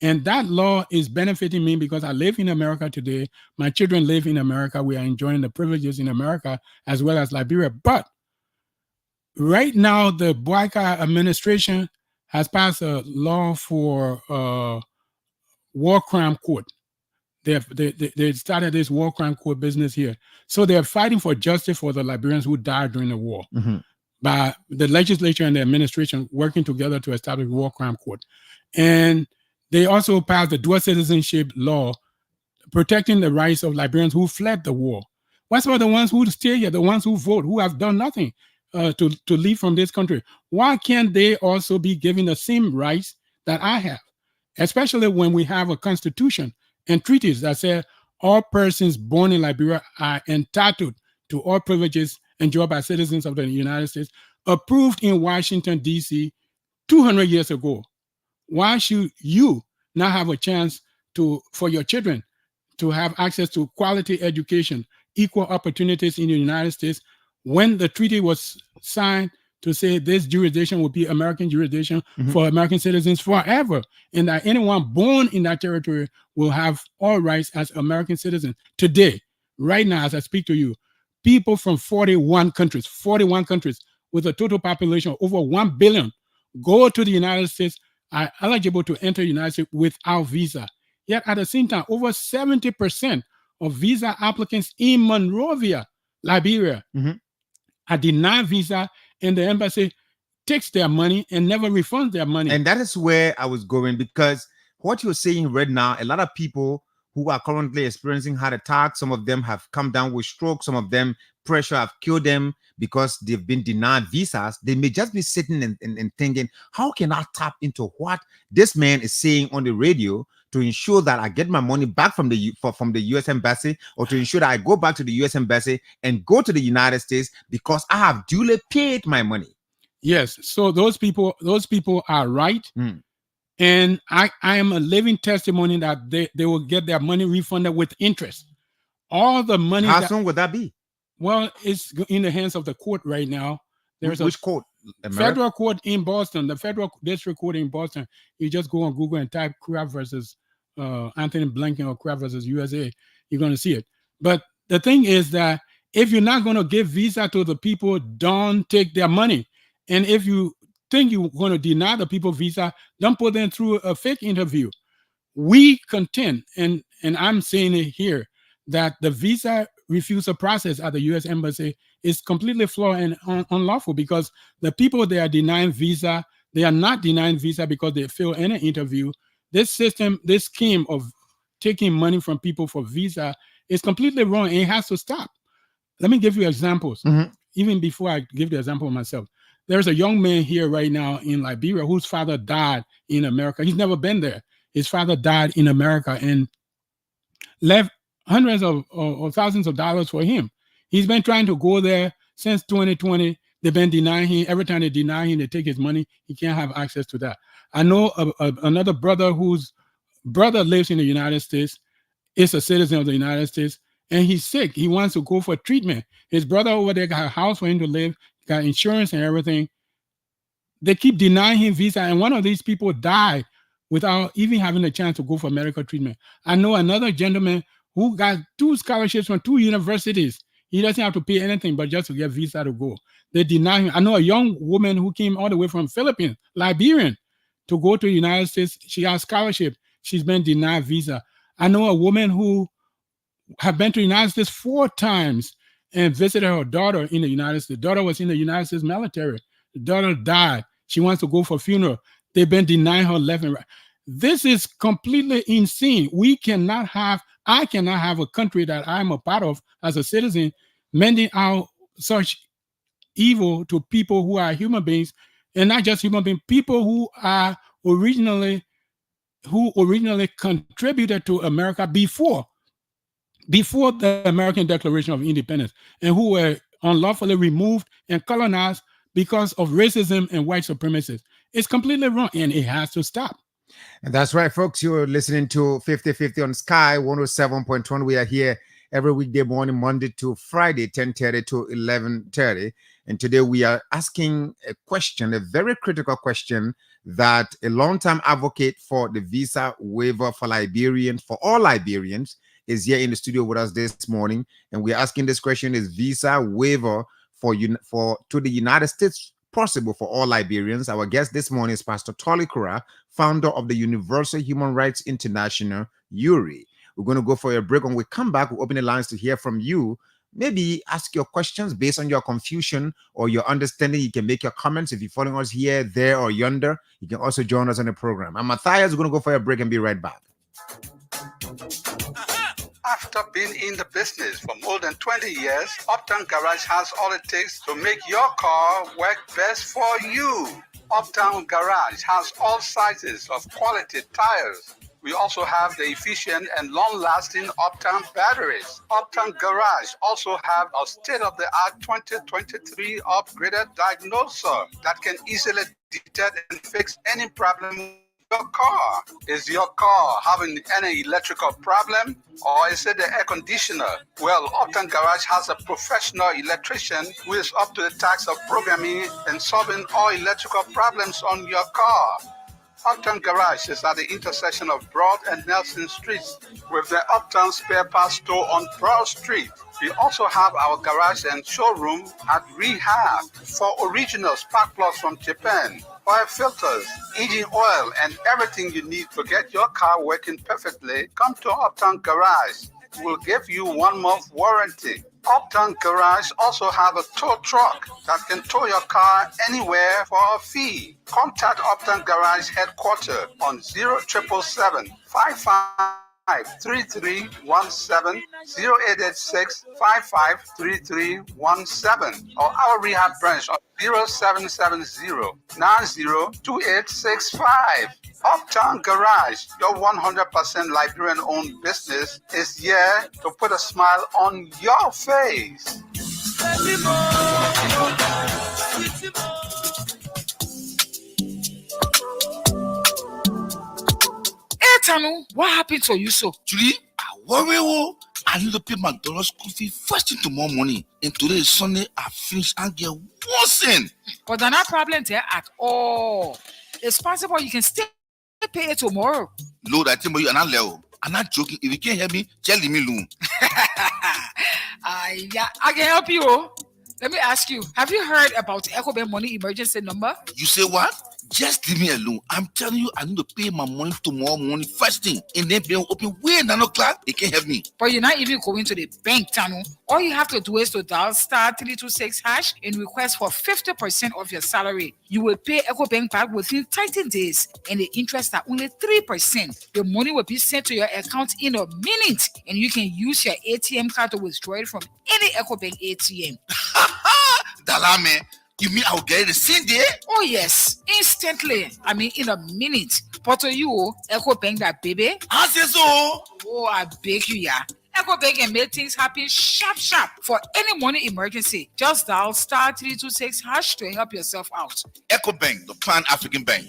And that law is benefiting me because I live in America today. My children live in America. We are enjoying the privileges in America as well as Liberia. But right now, the Boyka administration has passed a law for war crime court. They started this war crime court business here. So they're fighting for justice for the Liberians who died during the war. By the legislature and the administration working together to establish war crime court. And they also passed the dual citizenship law protecting the rights of Liberians who fled the war. What about the ones who stay here, the ones who vote, who have done nothing to leave from this country? Why can't they also be given the same rights that I have? Especially when we have a constitution and treaties that say all persons born in Liberia are entitled to all privileges enjoyed by citizens of the United States, approved in Washington, D.C. 200 years ago. Why should you not have a chance for your children to have access to quality education, equal opportunities in the United States, when the treaty was signed to say this jurisdiction will be American jurisdiction for American citizens forever, and that anyone born in that territory will have all rights as American citizens? Today, right now, as I speak to you, people from 41 countries with a total population of over 1 billion go to the United States, are eligible to enter the United States without visa. Yet at the same time, over 70% of visa applicants in Monrovia, Liberia, are denied visa, and the embassy takes their money and never refunds their money. And that is where I was going, because what you're saying right now, a lot of people who are currently experiencing heart attacks, some of them have come down with stroke, some of them pressure have killed them because they've been denied visas. They may just be sitting and thinking, how can I tap into what this man is saying on the radio to ensure that I get my money back from the U.S. Embassy, or to ensure that I go back to the U.S. Embassy and go to the United States because I have duly paid my money. Yes. So those people are right. And I am a living testimony that they will get their money refunded with interest. All the money. How soon would that be? Well, it's in the hands of the court right now. There's which court? Federal court in Boston, the federal district court in Boston. You just go on Google and type Krua versus Anthony Blinken or Krua versus USA. You're going to see it. But the thing is that if you're not going to give visa to the people, don't take their money. And if you think you're going to deny the people visa, don't put them through a fake interview. We contend, and I'm saying it here, that the visa refusal process at the U.S. Embassy is completely flawed and unlawful, because the people they are denying visa, they are not denying visa because they failed any interview. This system, this scheme of taking money from people for visa is completely wrong, and it has to stop. Let me give you examples. Even before I give the example of myself, there's a young man here right now in Liberia whose father died in America. He's never been there. His father died in America and left hundreds of thousands of dollars for him. He's been trying to go there since 2020. They've been denying him. Every time they deny him, they take his money. He can't have access to that. I know another brother whose brother lives in the United States, is a citizen of the United States, and he's sick. He wants to go for treatment. His brother over there got a house for him to live, got insurance and everything. They keep denying him visa, and one of these people died without even having a chance to go for medical treatment. I know another gentleman who got 2 scholarships from 2 universities. He doesn't have to pay anything but just to get visa to go. They deny him. I know a young woman who came all the way from Philippines, Liberian, to go to the United States. She got a scholarship. She's been denied visa. I know a woman who have been to the United States 4 times and visited her daughter in the United States. The daughter was in the United States military. The daughter died. She wants to go for funeral. They've been denying her left and right. This is completely insane. I cannot have a country that I'm a part of as a citizen mending out such evil to people who are human beings, and not just human beings, people who are originally contributed to America before the American Declaration of Independence, and who were unlawfully removed and colonized because of racism and white supremacists. It's completely wrong, and it has to stop. And that's right, folks. You're listening to 50/50 on Sky 107.1. We are here every weekday morning, Monday to Friday, 10:30 to 11:30. And today we are asking a question, a very critical question, that a longtime advocate for the visa waiver for Liberians, for all Liberians, is here in the studio with us this morning. And we're asking this question: is visa waiver to the United States possible for all Liberians? Our guest this morning is Pastor Torli, founder of the Universal Human Rights International, UHRI. We're going to go for a break. When we come back, we'll open the lines to hear from you. Maybe ask your questions based on your confusion or your understanding. You can make your comments. If you're following us here, there, or yonder, you can also join us on the program. I'm Matthias. We're going to go for a break and be right back. After being in the business for more than 20 years, Uptown Garage has all it takes to make your car work best for you. Uptown Garage has all sizes of quality tires. We also have the efficient and long-lasting Uptown batteries. Uptown Garage also have a state-of-the-art 2023 upgraded diagnoser that can easily detect and fix any problem with your car. Is your car having any electrical problem, or is it the air conditioner? Well, Uptown Garage has a professional electrician who is up to the task of programming and solving all electrical problems on your car. Uptown Garage is at the intersection of Broad and Nelson Streets with the Uptown Spare Parts Store on Broad Street. We also have our garage and showroom at Rehab for original spark plugs from Japan, oil filters, engine oil, and everything you need to get your car working perfectly. Come to Uptown Garage. We'll give you 1 month warranty. Uptown Garage also have a tow truck that can tow your car anywhere for a fee. Contact Uptown Garage headquarters on 0777 553317 0886 553317 or our rehab branch on 0770 902865. Uptown Garage, your 100% Liberian-owned business, is here to put a smile on your face. Hey, Tanu, what happened to you so? Julie, I worry. I need to pay McDonald's school fee first thing tomorrow morning. And today is Sunday. I finish and get worsen. But there's no problem there at all. It's possible you can still pay it tomorrow. No, that thing, but you're not Leo. I'm not joking. If you can't help me, tell me alone. Yeah, I can help you. Let me ask you, have you heard about EcoBank money emergency number? You say what? Just leave me alone. I'm telling you, I need to pay my money tomorrow morning first thing. And then pay open way 9 o'clock. They can't help me. But you're not even going to the bank, Tanu. All you have to do is to dial *326# and request for 50% of your salary. You will pay EcoBank back within 30 days, and the interest are only 3%. The money will be sent to your account in a minute, and you can use your ATM card to withdraw it from any EcoBank ATM. Dalame, you mean I'll get it the same day? Oh yes, instantly. I mean in a minute. But to you, EcoBank that baby. I say so. Oh, I beg you, yeah. EcoBank can make things happen sharp. For any money emergency, just dial *326# to help yourself out. EcoBank, the Pan-African Bank.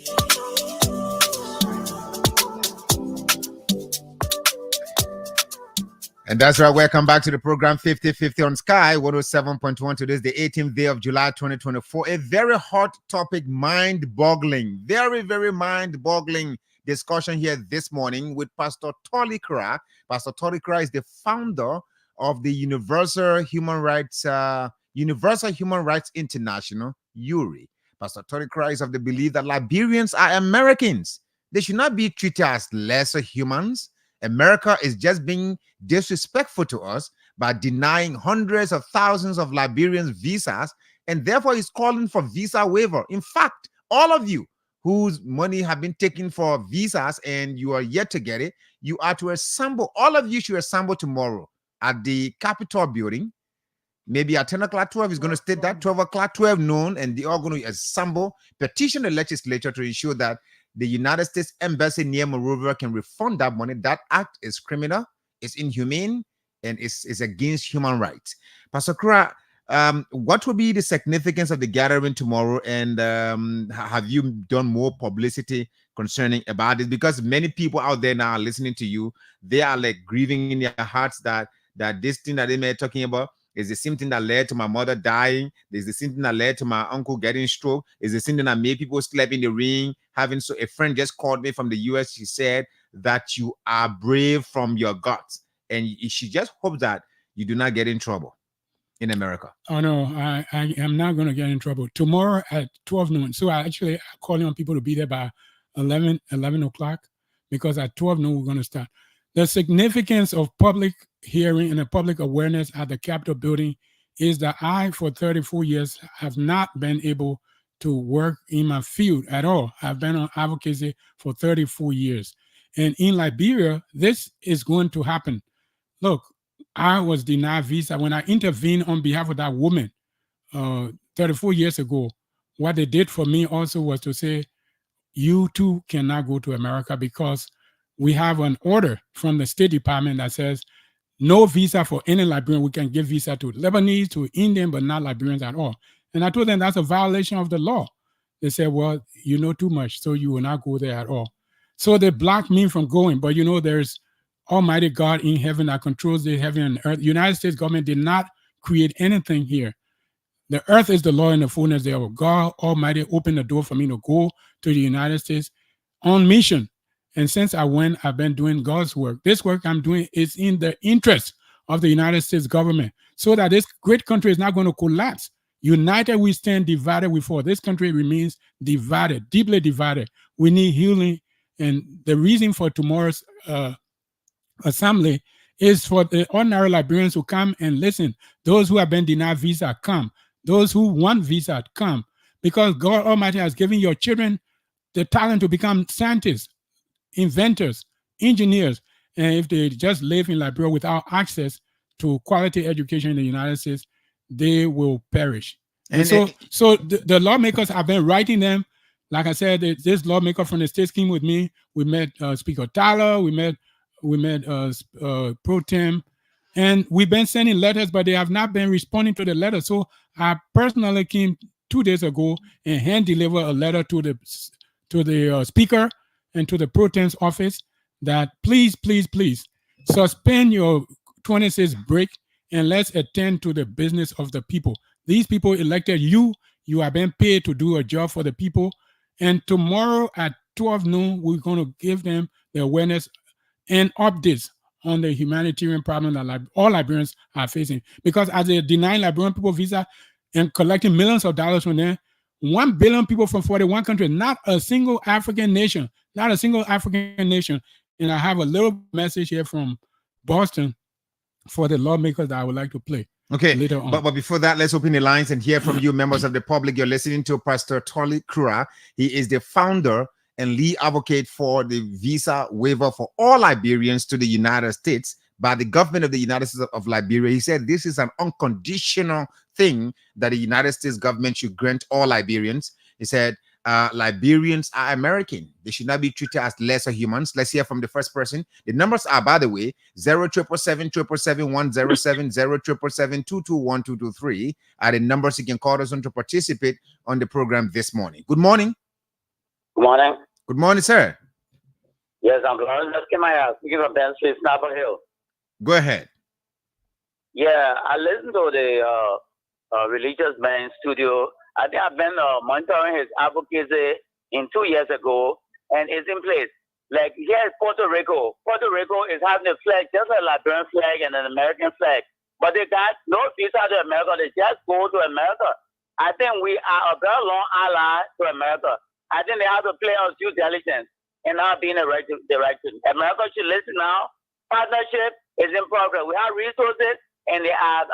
And that's right. Welcome back to the program 50/50 on Sky 107.1. Today is the 18th day of July 2024. A very hot topic, mind-boggling, very, very mind-boggling discussion here this morning with Pastor Torli Krua. Pastor Torli Krua is the founder of the Universal Human Rights International, UHRI. Pastor Torli Krua is of the belief that Liberians are Americans. They should not be treated as lesser humans. America is just being disrespectful to us by denying hundreds of thousands of Liberians visas, and therefore is calling for visa waiver. In fact, all of you whose money have been taken for visas and you are yet to get it, you are to assemble. All of you should assemble tomorrow at the Capitol building. Maybe at 10 o'clock, 12 is going to state that, 12 o'clock, 12 noon, and they are going to assemble, petition the legislature to ensure that the United States Embassy near Monrovia can refund that money. That act is criminal, it's inhumane, and it's against human rights. Pastor Krua, what will be the significance of the gathering tomorrow? And have you done more publicity concerning about it? Because many people out there now are listening to you. They are like grieving in their hearts that this thing that they may be talking about is the same thing that led to my mother dying. There's the same thing that led to my uncle getting stroke. Is the same thing that made people sleep in the ring. So a friend just called me from the US. She said that you are brave from your guts, and she just hopes that you do not get in trouble in America. Oh no, I am not going to get in trouble tomorrow at 12 noon. So I actually calling on people to be there by 11 o'clock, because at 12 noon we're going to start. The significance of public hearing and the public awareness at the Capitol building is that I, for 34 years, have not been able to work in my field at all. I've been on advocacy for 34 years. And in Liberia, this is going to happen. Look, I was denied visa when I intervened on behalf of that woman 34 years ago. What they did for me also was to say, you too cannot go to America, because we have an order from the State Department that says no visa for any Liberian. We can give visa to Lebanese, to Indian, but not Liberians at all. And I told them that's a violation of the law. They said, well, you know too much, so you will not go there at all. So they blocked me from going. But you know, there's Almighty God in heaven that controls the heaven and earth. The United States government did not create anything here. The earth is the Lord and the fullness thereof. God Almighty opened the door for me to go to the United States on mission. And since I went, I've been doing God's work. This work I'm doing is in the interest of the United States government, so that this great country is not going to collapse. United we stand, divided we fall. This country remains divided, deeply divided. We need healing. And the reason for tomorrow's assembly is for the ordinary Liberians who come and listen. Those who have been denied visa, come. Those who want visa, come. Because God Almighty has given your children the talent to become scientists, inventors, engineers. And if they just live in Liberia without access to quality education in the United States, they will perish. And so the lawmakers have been writing them. Like I said, this lawmaker from the state came with me. We met Speaker Tyler. We met Pro Tem, and we've been sending letters, but they have not been responding to the letters. So I personally came 2 days ago and hand delivered a letter to the speaker and to the Pro Tem's office that please suspend your 26 break and let's attend to the business of the people. These people elected you. You have been paid to do a job for the people. And tomorrow at 12 noon, we're going to give them the awareness and updates on the humanitarian problem that all Liberians are facing. Because as they denying Liberian people visa and collecting millions of dollars from them, 1 billion people from 41 countries, not a single African nation. And I have a little message here from Boston for the lawmakers that I would like to play. Okay, later on. But before that, let's open the lines and hear from you, members of the public. You're listening to Pastor Torli Krua. He is the founder and lead advocate for the visa waiver for all Liberians to the United States by the government of the United States of Liberia. He said this is an unconditional thing that the United States government should grant all Liberians. He said, Liberians are American. They should not be treated as lesser humans. Let's hear from the first person. The numbers are, by the way, 077777107, 07777221223 are the numbers you can call us on to participate on the program this morning. Good morning. Good morning. Good morning, sir. Yes, I'm Lawrence Eskimaya, speaking from Ben Street, Snapper Hill. Go ahead. Yeah, I listened to the religious man studio. I think I've been monitoring his advocacy 2 years ago, and it's in place. Like here in Puerto Rico. Puerto Rico is having a flag, just a Liberian flag and an American flag. But they got no visa to America. They just go to America. I think we are a very long ally to America. I think they have to play our due diligence and not be in the right direction. America should listen now. Partnership is in progress. We have resources, and they are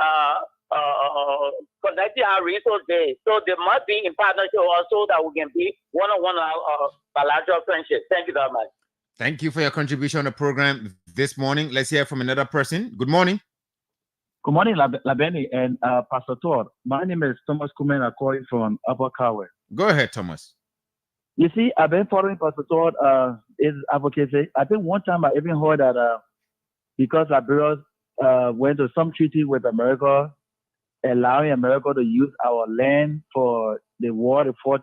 connecting our resources. So they must be in partnership also that we can be one-on-one bilateral friendship. Thank you very much. Thank you for your contribution on the program this morning. Let's hear from another person. Good morning. Good morning, Labeni and Pastor Tor. My name is Thomas Kumen. I'm calling from Upper Kawe. Go ahead, Thomas. You see, I've been following Pastor Tor his advocacy. I think one time I even heard that because Liberia went to some treaty with America, allowing America to use our land for the war they fought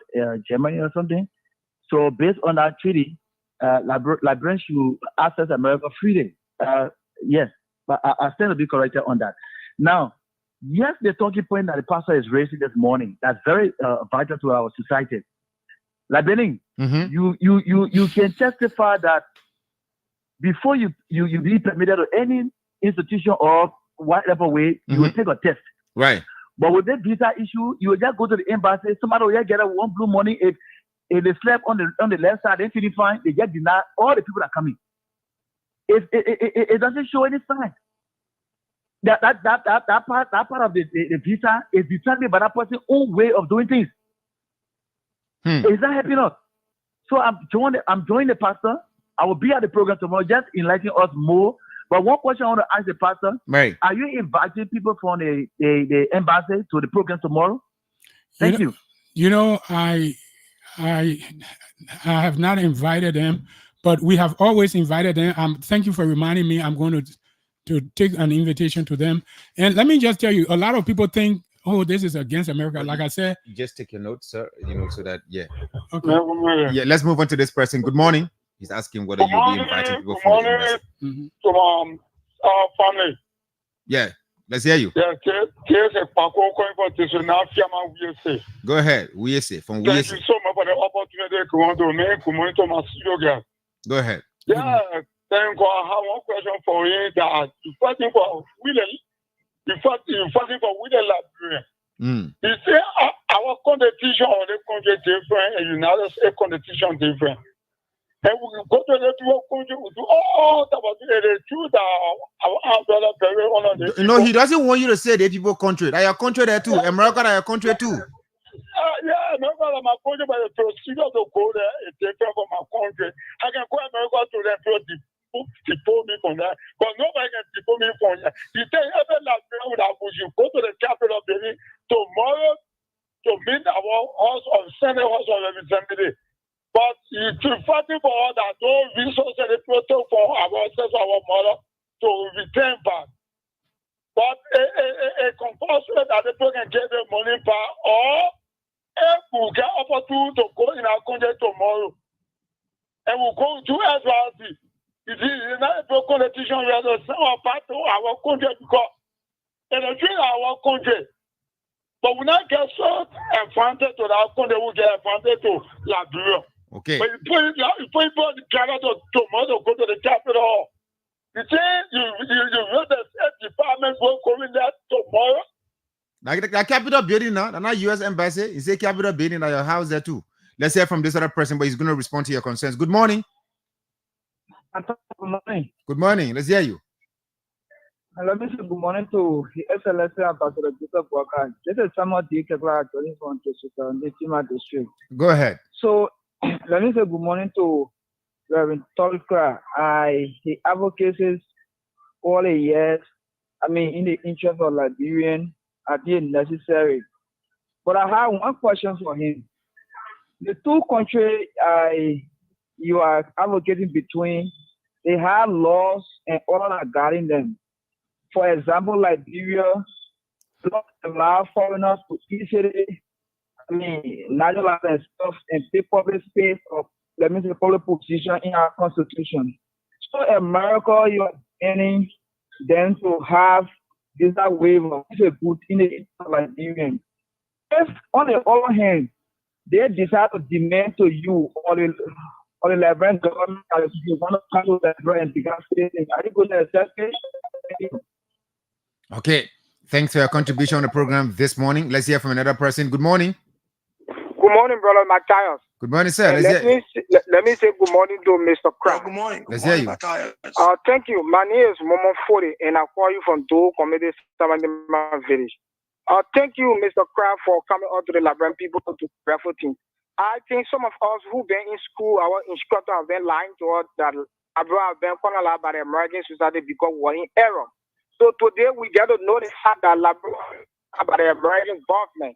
Germany or something. So based on that treaty, Liberians should access America freely. Yes, but I stand to be corrected on that. Now, yes, the talking point that the pastor is raising this morning, that's very vital to our society. Liberian, you can testify that before you be permitted to any institution or whatever way, you will take a test. Right. But with this visa issue, you will just go to the embassy. Somebody will just get one blue money. If they slap on the left side, they feel fine. They get denied. All the people are coming. It doesn't show any sign. That part of the visa is determined by that person's own way of doing things. Is that helping us? So I'm joining the pastor. I will be at the program tomorrow, just enlightening us more. But one question I want to ask the pastor: right. Are you inviting people from the embassy to the program tomorrow? Thank you. You know, I have not invited them, but we have always invited them. Thank you for reminding me. I'm going to take an invitation to them. And let me just tell you, a lot of people think, oh, this is against America. Like I said, just take your notes, sir. You know, so that Okay. Yeah. Let's move on to this person. Good morning. He's asking whether you'll be inviting people from the embassy. From our family. Yeah, let's hear you. Yeah, go ahead. We say from we. Thank you so much for the opportunity to make to my studio. Go ahead. Yeah, thank God. I have one question for you that you're fighting for Liberian. You say our constitution or the country different and United States constitution different. And we go to the country, we do all the truth our brother very honored. No, he doesn't want you to say the people country. Are your country there too? America are your country too. Yeah, America is my country, but the procedure to go there is different from my country. I can go America to them to deport me from that, but nobody can deport me from that. You say every last day that we should go to the capital building tomorrow to meet our House of Senate, House of Representatives. But it's fighting for all that those resources they protect for our ancestors, our mother to return back. But a compulsory that they can get the money back, or if we get opportunity to go in our country tomorrow and we'll go to SRC. It is not a politician we have to send our back to our country because in the dream our country. But we not get so advantage to our country, we get advantage to Liberia. Okay. But you put Canada tomorrow go to the capital. You say you read the State Department will go in there tomorrow. Like the capital building now, and not U.S. Embassy. You say capital building at your house there too. Let's hear from this other person, but he's going to respond to your concerns. Good morning. Good morning. Good morning. Let's hear you. Let me say good morning to the SLSA Ambassador Joseph Walker. This is Samuel D. Kekla, joining from the Tima district. Go ahead. So let me say good morning to Reverend Torli. He advocates all the years, in the interest of Liberian, I think necessary. But I have one question for him. The two countries you are advocating between, they have laws and order that guarding them. For example, Liberia does allow foreigners to easily, nationalize and stuff and take public space of, public position in our constitution. So America, you are banning them to have visa waiver, which is good in the Liberian. If, on the other hand, they decide to demand to you or the Liberian government that you want to come to Liberia and become citizen, are you going to accept it? Okay. Thanks for your contribution on the program this morning. Let's hear from another person. Good morning. Good morning, Brother Matthias. Good morning, sir. Let me say good morning to Mr. Krua. Good morning. Let's hear you. Thank you. My name is Momo 40, and I call you from Dole Community Village. Thank you, Mr. Krua, for coming out to the Liberian people to breakfast team. I think some of us who've been in school, our instructor have been lying to us that Abraham have been colonized by the American society because we're in error. So today we get to know the fact that by the American government.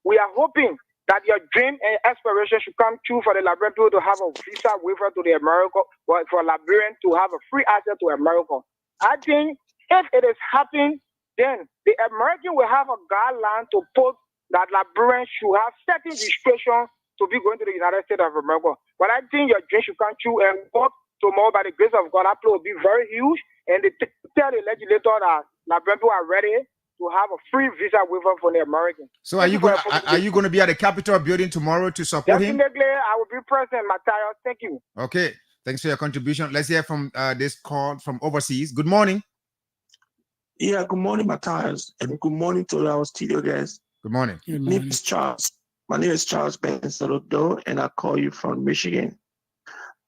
We are hoping that your dream and aspiration should come true for the Liberian people to have a visa waiver to the America, or for Liberians to have a free access to America. I think if it is happening, then the American will have a guideline to put that Liberians should have certain restrictions to be going to the United States of America. But I think your dream should come true and work tomorrow by the grace of God. That will be very huge. And they tell the legislator that Liberian people are ready to have a free visa waiver for the Americans. So are you going to be at the Capitol building tomorrow to support him? Definitely, I will be present, Matthias. Thank you. Okay. Thanks for your contribution. Let's hear from this call from overseas. Good morning. Yeah, good morning, Matthias, and good morning to our studio guests. Good morning. My name is Charles. My name is Charles Ben-Saludo, and I call you from Michigan.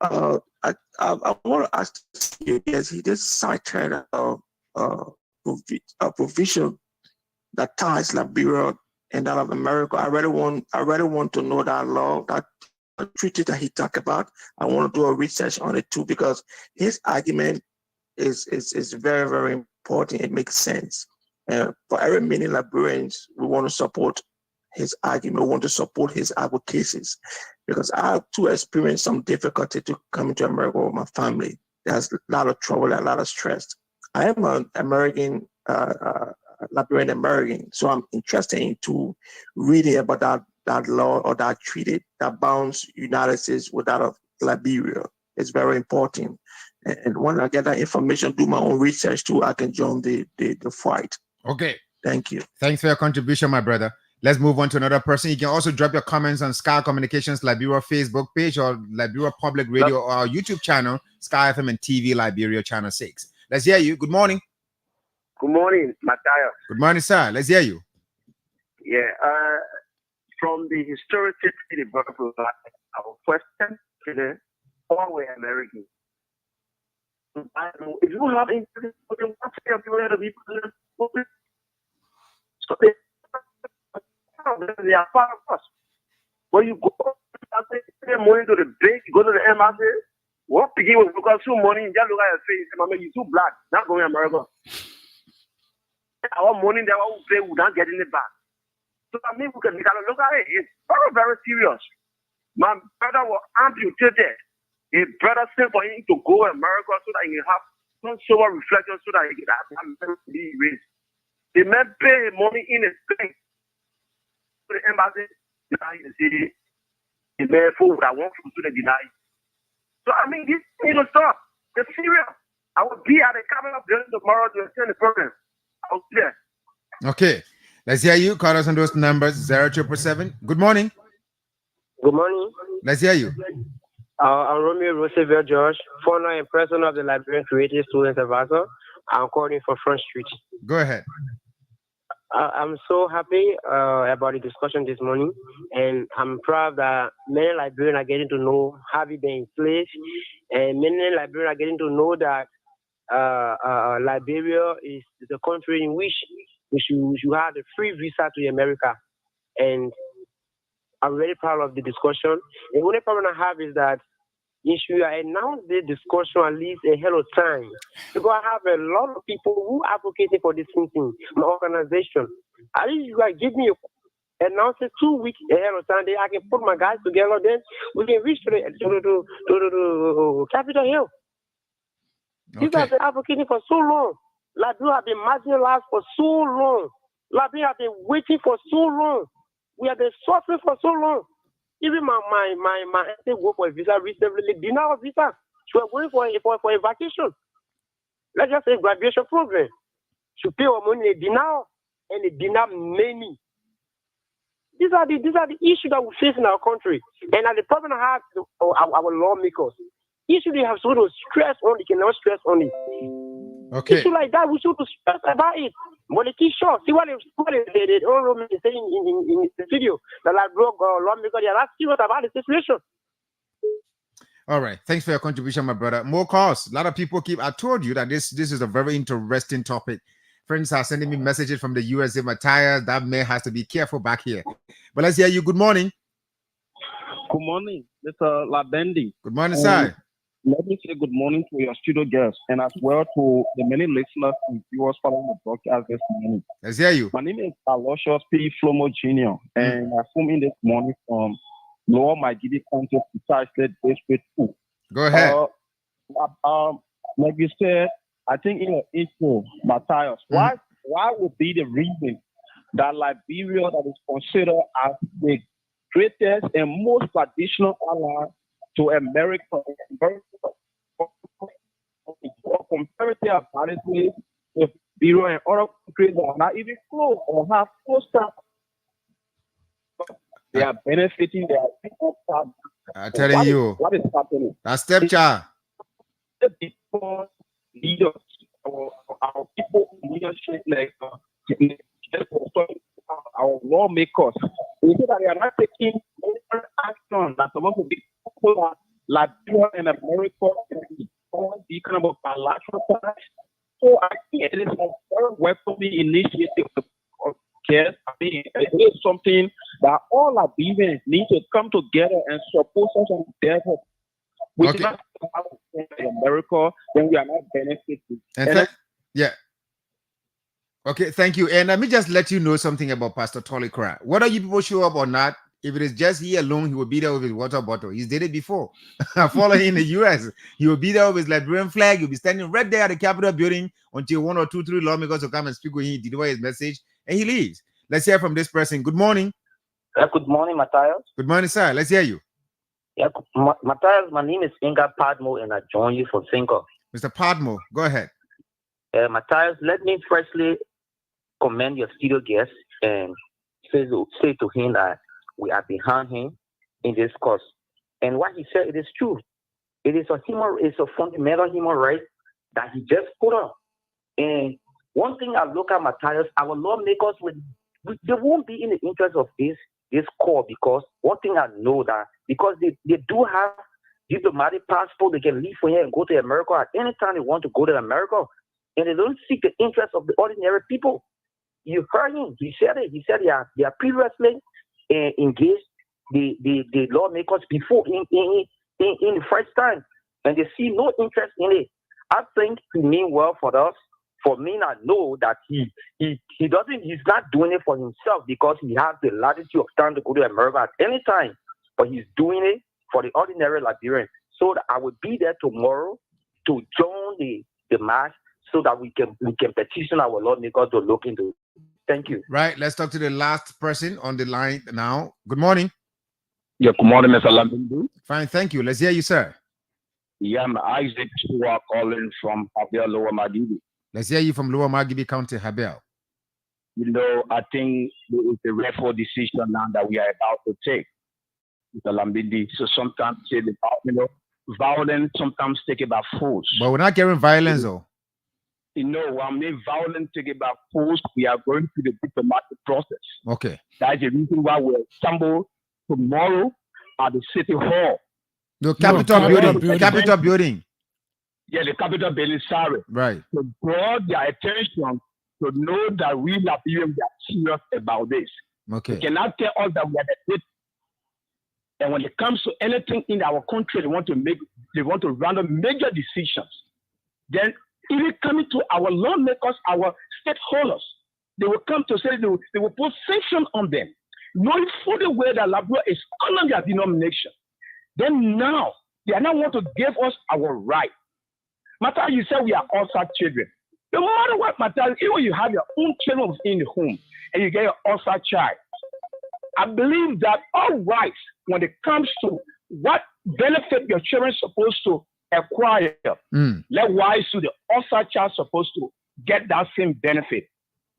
I want to ask you, yes, he just cited a provision that ties Liberia and that of America. I really want to know that law, that treaty that he talked about. I want to do a research on it too, because his argument is very, very important. It makes sense. For every many Liberians, we want to support his argument. We want to support his advocacies, because I have to experience some difficulty to come into America with my family. There's a lot of trouble, a lot of stress. I am an American, Liberian American, so I'm interested into reading about that law or that treaty that bounds United States with that of Liberia. It's very important. And when I get that information, do my own research too, I can join the fight. Okay. Thank you. Thanks for your contribution, my brother. Let's move on to another person. You can also drop your comments on Sky Communications Liberia Facebook page or Liberia Public Radio or our YouTube channel, Sky FM and TV Liberia Channel 6. Let's hear you. Good morning. Good morning, Matthias. Good morning, sir. Let's hear you. Yeah. From the historic city, our question today all were Americans. I know if you have interest, you want to have to be so they are part of us. When you go pay money to the bank, you go to the embassy, what begin with because some money, just look at your face, you too black, not going to America. Our money that we pay, we not getting it back. So I mean, we can look at it. It's very, very serious. My brother was amputated. His brother sent for him to go to America so that he can have some sort of reflection so that he can have be raised. The man pay money in his bank to the embassy. Now you see, the man fool that won't to the deny. So I mean, this need to stop. It's serious. I will be at the cabinet tomorrow to attend the program. I'll be there. Okay. Let's hear you. Call us on those numbers 0777. Good morning. Good morning. Let's hear you. I'm Romeo Roosevelt George, founder and president of the Liberian Creative Students Advisor. I'm calling for Front Street. Go ahead. I'm so happy about the discussion this morning, and I'm proud that many Liberians are getting to know how we been enslaved, and many Liberians are getting to know that Liberia is a country in which you have a free visa to America, and I'm very proud of the discussion. The only problem I have is that if you announce the discussion at least ahead of time, because I have a lot of people who advocated for this thing, my organization. At least you guys give me announce it 2 weeks ahead of time, then I can put my guys together, then we can reach to Capitol Hill. Okay. These have been advocating for so long. Liberia have been marginalized for so long. Liberia have been waiting for so long. We have been suffering for so long. Even my auntie go for a visa recently, denial of visa. She was going for a vacation. Let's just say graduation program. She pay her money, they deny, and they deny many. These are the issues that we face in our country. And the problem I have our lawmakers. Issue they have so to stress on, they cannot stress on it. Okay. Issue like that, we should stress about it. But the key short, see what they saying in the video. The lawmakers, they are not serious about the situation. All right. Thanks for your contribution, my brother. More calls. A lot of people I told you that this is a very interesting topic. Friends are sending me messages from the USA. Matthias, that man has to be careful back here. But let's hear you. Good morning. Good morning, Mr. Labendi. Good morning, sir. Let me say good morning to your studio guests and as well to the many listeners and viewers following the broadcast this morning. Let's hear you. My name is Aloysius P. Flomo Jr. And I phone in this morning from Lower Magidi County, State District 2. Go ahead. Like you said, I think in your intro, Matthias, why would be the reason that Liberia that is considered as the greatest and most traditional ally to America, comparative advantages with Bureau and other countries that are not even close or have close stuff. They are benefiting their people. I'm telling you, what is happening? That's stepchild. The people, leaders, our people in leadership, like our lawmakers, they say that they are not taking action that's supposed to be people like Liberia and America and the kind of bilateral ties. So I think it is a very welcoming initiative of guests. I mean, it is something that all Liberians need to come together and support us on their hope. Which is not in America, then we are not benefiting. Yeah. Okay, thank you. And let me just let you know something about Pastor Torli Krua. Whether you people show up or not, if it is just he alone, he will be there with his water bottle. He's did it before. I follow him in the US. He will be there with his Liberian flag. He'll be standing right there at the Capitol building until 1 or 2, 3 lawmakers will come and speak with him, deliver his message, and he leaves. Let's hear from this person. Good morning. Good morning, Matthias. Good morning, sir. Let's hear you. Yeah, Matthias, my name is Inga Padmo, and I join you from Finko. Mr. Padmo, go ahead. Matthias, let me firstly commend your studio guest and say to him that we are behind him in this cause. And what he said, it is true. It is a fundamental human right that he just put up. And one thing I look at, Matthias, our lawmakers, they won't be in the interest of this call, because one thing I know that because they do have diplomatic passport. They can leave from here and go to America at any time they want to go to America. And they don't seek the interest of the ordinary people. You heard him. He said it. He said they are previously engaged the lawmakers before in the first time. And they see no interest in it. I think he mean well for us. For me, I know that he's not doing it for himself because he has the latitude of time to go to America at any time. But he's doing it for the ordinary Liberian. So that I will be there tomorrow to join the march so that we can petition our lawmakers to look into it. Thank you. Right. Let's talk to the last person on the line now. Good morning. Yeah, good morning, Mr. Lambindu. Fine, thank you. Let's hear you, sir. Yeah, I'm Isaac Krua calling from Habel, Lower Magibi. Let's hear you from Lower Magibi County, Habel. You know, I think it's a rare decision now that we are about to take, Mr. Lambindi. So sometimes say the violence sometimes take about force. But we're not getting violence, though. You know, I mean, violence take about force. We are going through the diplomatic process. Okay. That's the reason why we'll assemble tomorrow at the City Hall. The Capitol building. Capitol building. Yeah, the Capitol building, sorry. Right. To draw their attention to know that we Liberians are serious about this. Okay. They cannot tell us that we are the state. And when it comes to anything in our country, they want to run major decisions. Then even coming to our lawmakers, our stakeholders, they will come to say they will put sanction on them, knowing fully well that Liberia is under their denomination. Then now, they are not want to give us our right. Matter you say we are outside children. No matter what matter, even you have your own children in the home and you get your outside child. I believe that all rights, when it comes to what benefit your children supposed to acquire, likewise to the outside child supposed to get that same benefit.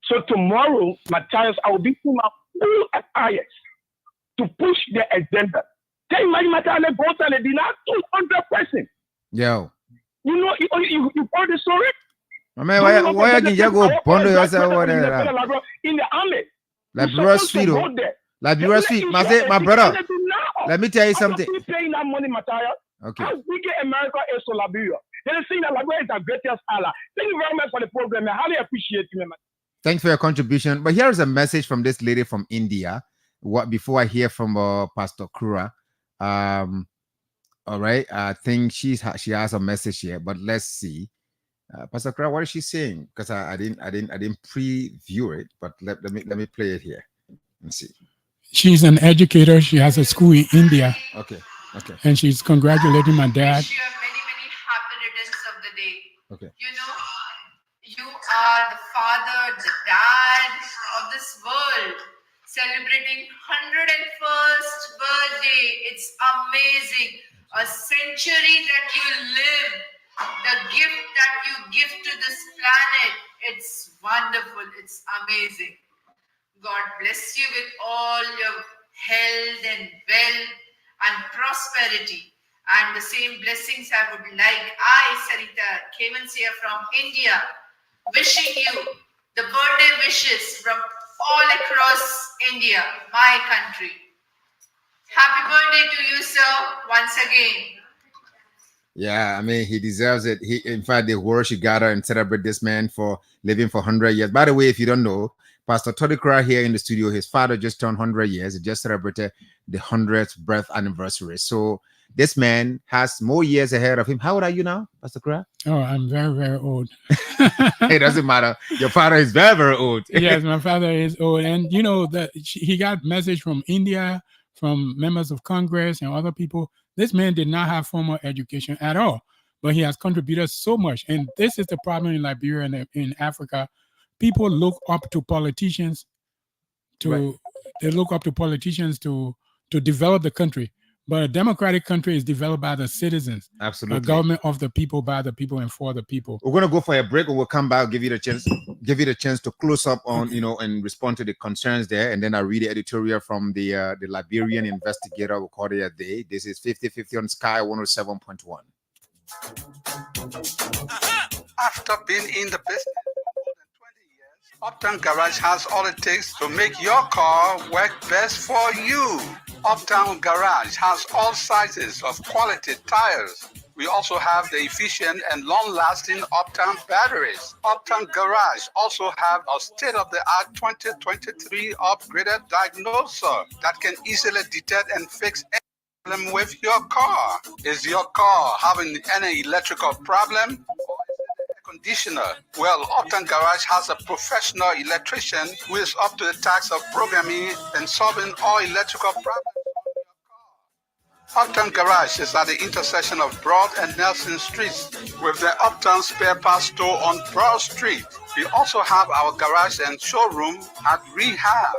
So tomorrow, Matthias, I will be putting my full attires to push the agenda. Can you imagine Matthias go to the dinner 200%? Yo. You know, you heard the story? I mean, why can you go bundle yourself over there? In the army. Liberia Sweet. Liberia Sweet. My brother, let me tell you something. Paying that money, Matthias. Okay. How big America is to Liberia? They're saying that Liberia is the greatest ally. Thank you very much for the program. I highly appreciate you, man. Thanks for your contribution. But here is a message from this lady from India. Before I hear from Pastor Krua. All right. I think she has a message here, but let's see. Pastor Krua, what is she saying? Because I didn't preview it, but let me play it here. Let's see. She's an educator. She has a school in India. Okay. Okay. And she's congratulating my dad. Wish you many happy returns of the day. Okay. You know, you are the father, the dad of this world, celebrating 101st birthday. It's amazing. A century that you live, the gift that you give to this planet. It's wonderful. It's amazing. God bless you with all your health and wealth and prosperity. And the same blessings I would like, Sarita Kevansia from India, wishing you the birthday wishes from all across India, my country. Happy birthday to you, sir, once again. Yeah, I mean, he deserves it. In fact, the world should gather and celebrate this man for living for 100 years. By the way, if you don't know, Pastor Torli Krua here in the studio, his father just turned 100 years. He just celebrated the 100th birth anniversary. So this man has more years ahead of him. How old are you now, Pastor Krua? Oh, I'm very, very old. It doesn't matter. Your father is very, very old. Yes, my father is old. And, you know, he got message from India, from members of Congress and other people. This man did not have formal education at all, but he has contributed so much. And this is the problem in Liberia and in Africa. People look up to politicians to develop the country. But a democratic country is developed by the citizens. Absolutely. A government of the people, by the people, and for the people. We're going to go for a break, and we'll come back, give you the chance to close up on, and respond to the concerns there. And then I'll read the editorial from the Liberian investigator. We'll call it a day. This is 50-50 on Sky 107.1. After being in the business for more than 20 years, Uptown Garage has all it takes to make your car work best for you. Uptown Garage has all sizes of quality tires. We also have the efficient and long-lasting Uptown batteries. Uptown Garage also have a state-of-the-art 2023 upgraded diagnoser that can easily detect and fix any problem with your car. Is your car having any electrical problem? Conditioner. Well, Uptown Garage has a professional electrician who is up to the task of programming and solving all electrical problems. Uptown Garage is at the intersection of Broad and Nelson Streets with the Uptown Spare Parts Store on Broad Street. We also have our garage and showroom at Rehab.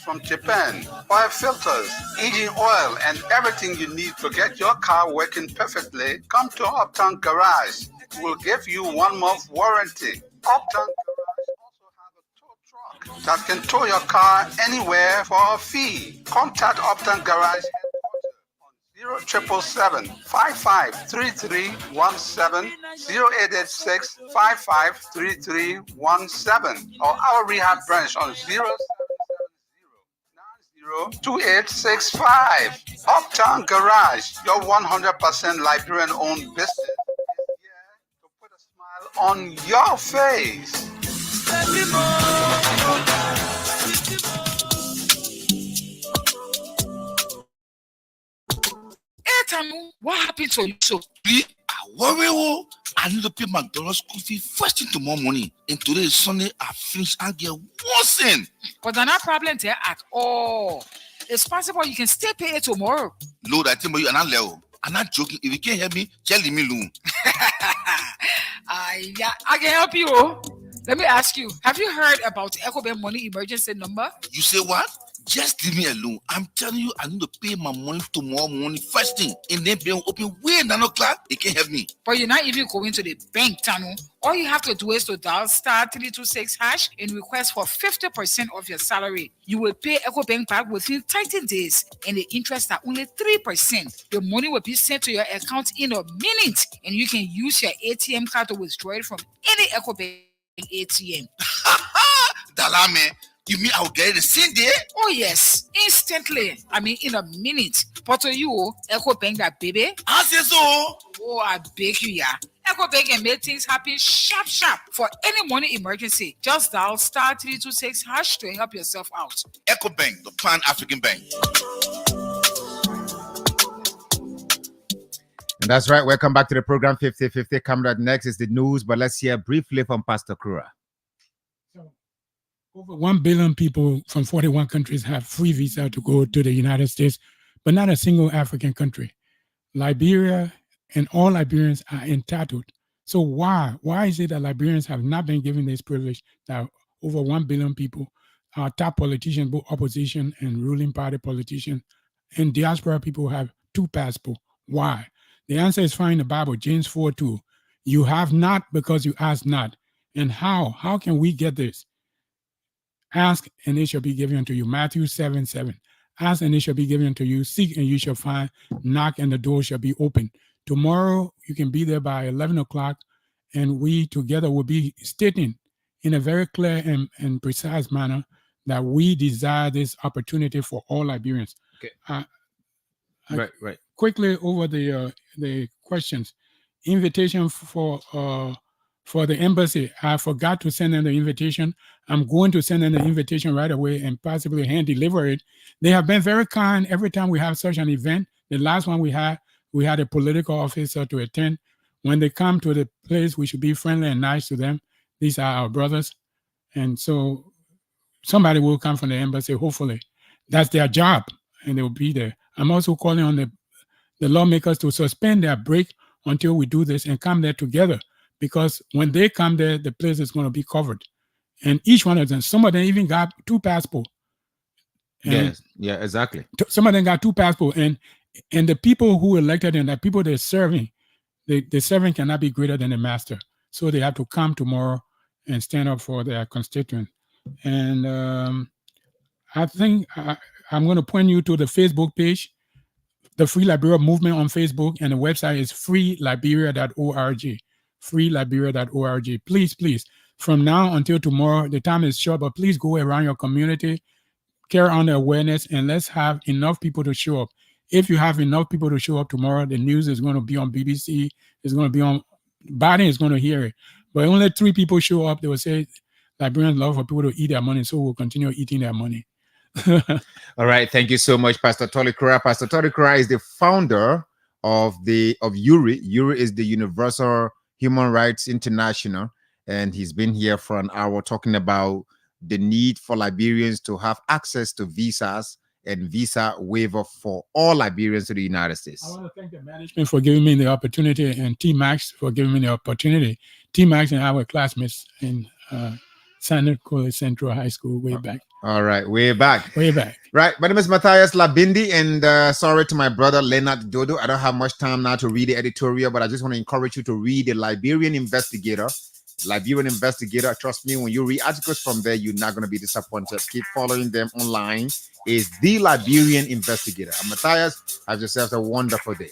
From Japan, oil filters, engine oil, and everything you need to get your car working perfectly, come to Uptown Garage. We'll give you 1 month warranty. Uptown Garage also have a tow truck that can tow your car anywhere for a fee. Contact Uptown Garage headquarters on 0877-553317, 0886-553317, or our rehab branch on 070-2865. Uptown Garage, your 100% Liberian-owned business, on your face. What happened to you? So, I need to pay McDonald's school fee first thing tomorrow morning. And today is Sunday. I finish and get worsen. But there's no problem there at all. It's possible you can still pay it tomorrow. Lord, I tell you, I'm not joking. If you can't help me, tell me, Lou. Yeah, I can help you. Let me ask you, have you heard about EcoBank money emergency number? You say what? Just leave me alone. I'm telling you, I need to pay my money tomorrow morning first thing. And then bank open way 9 o'clock. They can't help me. But you're not even going to the bank, Tanu. All you have to do is to dial *326# and request for 50% of your salary. You will pay EcoBank back within 30 days, and the interest are only 3%. The money will be sent to your account in a minute, and you can use your ATM card to withdraw it from any EcoBank ATM. Dalame, you mean I'll get it the same day? Oh yes, instantly. I mean in a minute. But to you, EcoBank that baby. I say so. Oh, I beg you, yeah. EcoBank can make things happen sharp. For any money emergency, just dial *326# to help yourself out. EcoBank, the Pan-African Bank. And that's right. Welcome back to the program 50-50. Coming up next is the news, but let's hear briefly from Pastor Krua. Over 1 billion people from 41 countries have free visa to go to the United States, but not a single African country. Liberia and all Liberians are entitled. So why is it that Liberians have not been given this privilege that over 1 billion people, our top politicians, both opposition and ruling party politicians, and diaspora people have 2 passports? Why? The answer is found in the Bible, James 4:2. You have not because you ask not. And how? How can we get this? Ask and it shall be given unto you. Matthew 7:7. Ask and it shall be given unto you. Seek and you shall find. Knock and the door shall be opened. Tomorrow you can be there by 11 o'clock and we together will be stating in a very clear and precise manner that we desire this opportunity for all Liberians. Okay. Right. Quickly over the questions. Invitation for the embassy. I forgot to send them the invitation. I'm going to send them the invitation right away and possibly hand deliver it. They have been very kind every time we have such an event. The last one we had a political officer to attend. When they come to the place, we should be friendly and nice to them. These are our brothers. And so somebody will come from the embassy, hopefully. That's their job, and they will be there. I'm also calling on the lawmakers to suspend their break until we do this and come there together. Because when they come there, the place is going to be covered. And each one of them, some of them even got 2 passports. Yes, yeah, exactly. Some of them got 2 passports. And the people who elected them, the people they're serving, the servant cannot be greater than the master. So they have to come tomorrow and stand up for their constituent. And I think I'm going to point you to the Facebook page, the Free Liberia Movement on Facebook, and the website is freeliberia.org. freeliberia.org. Please from now until tomorrow, the time is short, but please go around your community, carry on the awareness, and let's have enough people to show up. If you have enough people to show up tomorrow, the news is going to be on BBC, it's going to be on, Biden is going to hear it. But only 3 people show up, they will say, Liberians love for people to eat their money, so we'll continue eating their money. All right, thank you so much, Pastor Torli Krua. Pastor Torli Krua is the founder of UHRI. UHRI is the Universal Human Rights International, and he's been here for an hour talking about the need for Liberians to have access to visas and visa waiver for all Liberians to the United States. I want to thank the management for giving me the opportunity, and T-Max for giving me the opportunity. T-Max and our classmates in Santa Cruz Central High School way back. All right, way back. Way back. Right, my name is Matthias Labindi, and sorry to my brother Leonard Dodo. I don't have much time now to read the editorial, but I just want to encourage you to read the Liberian Investigator. Liberian Investigator, trust me, when you read articles from there, you're not going to be disappointed. Keep following them online. Is the Liberian Investigator. I'm Matthias. Have yourselves a wonderful day.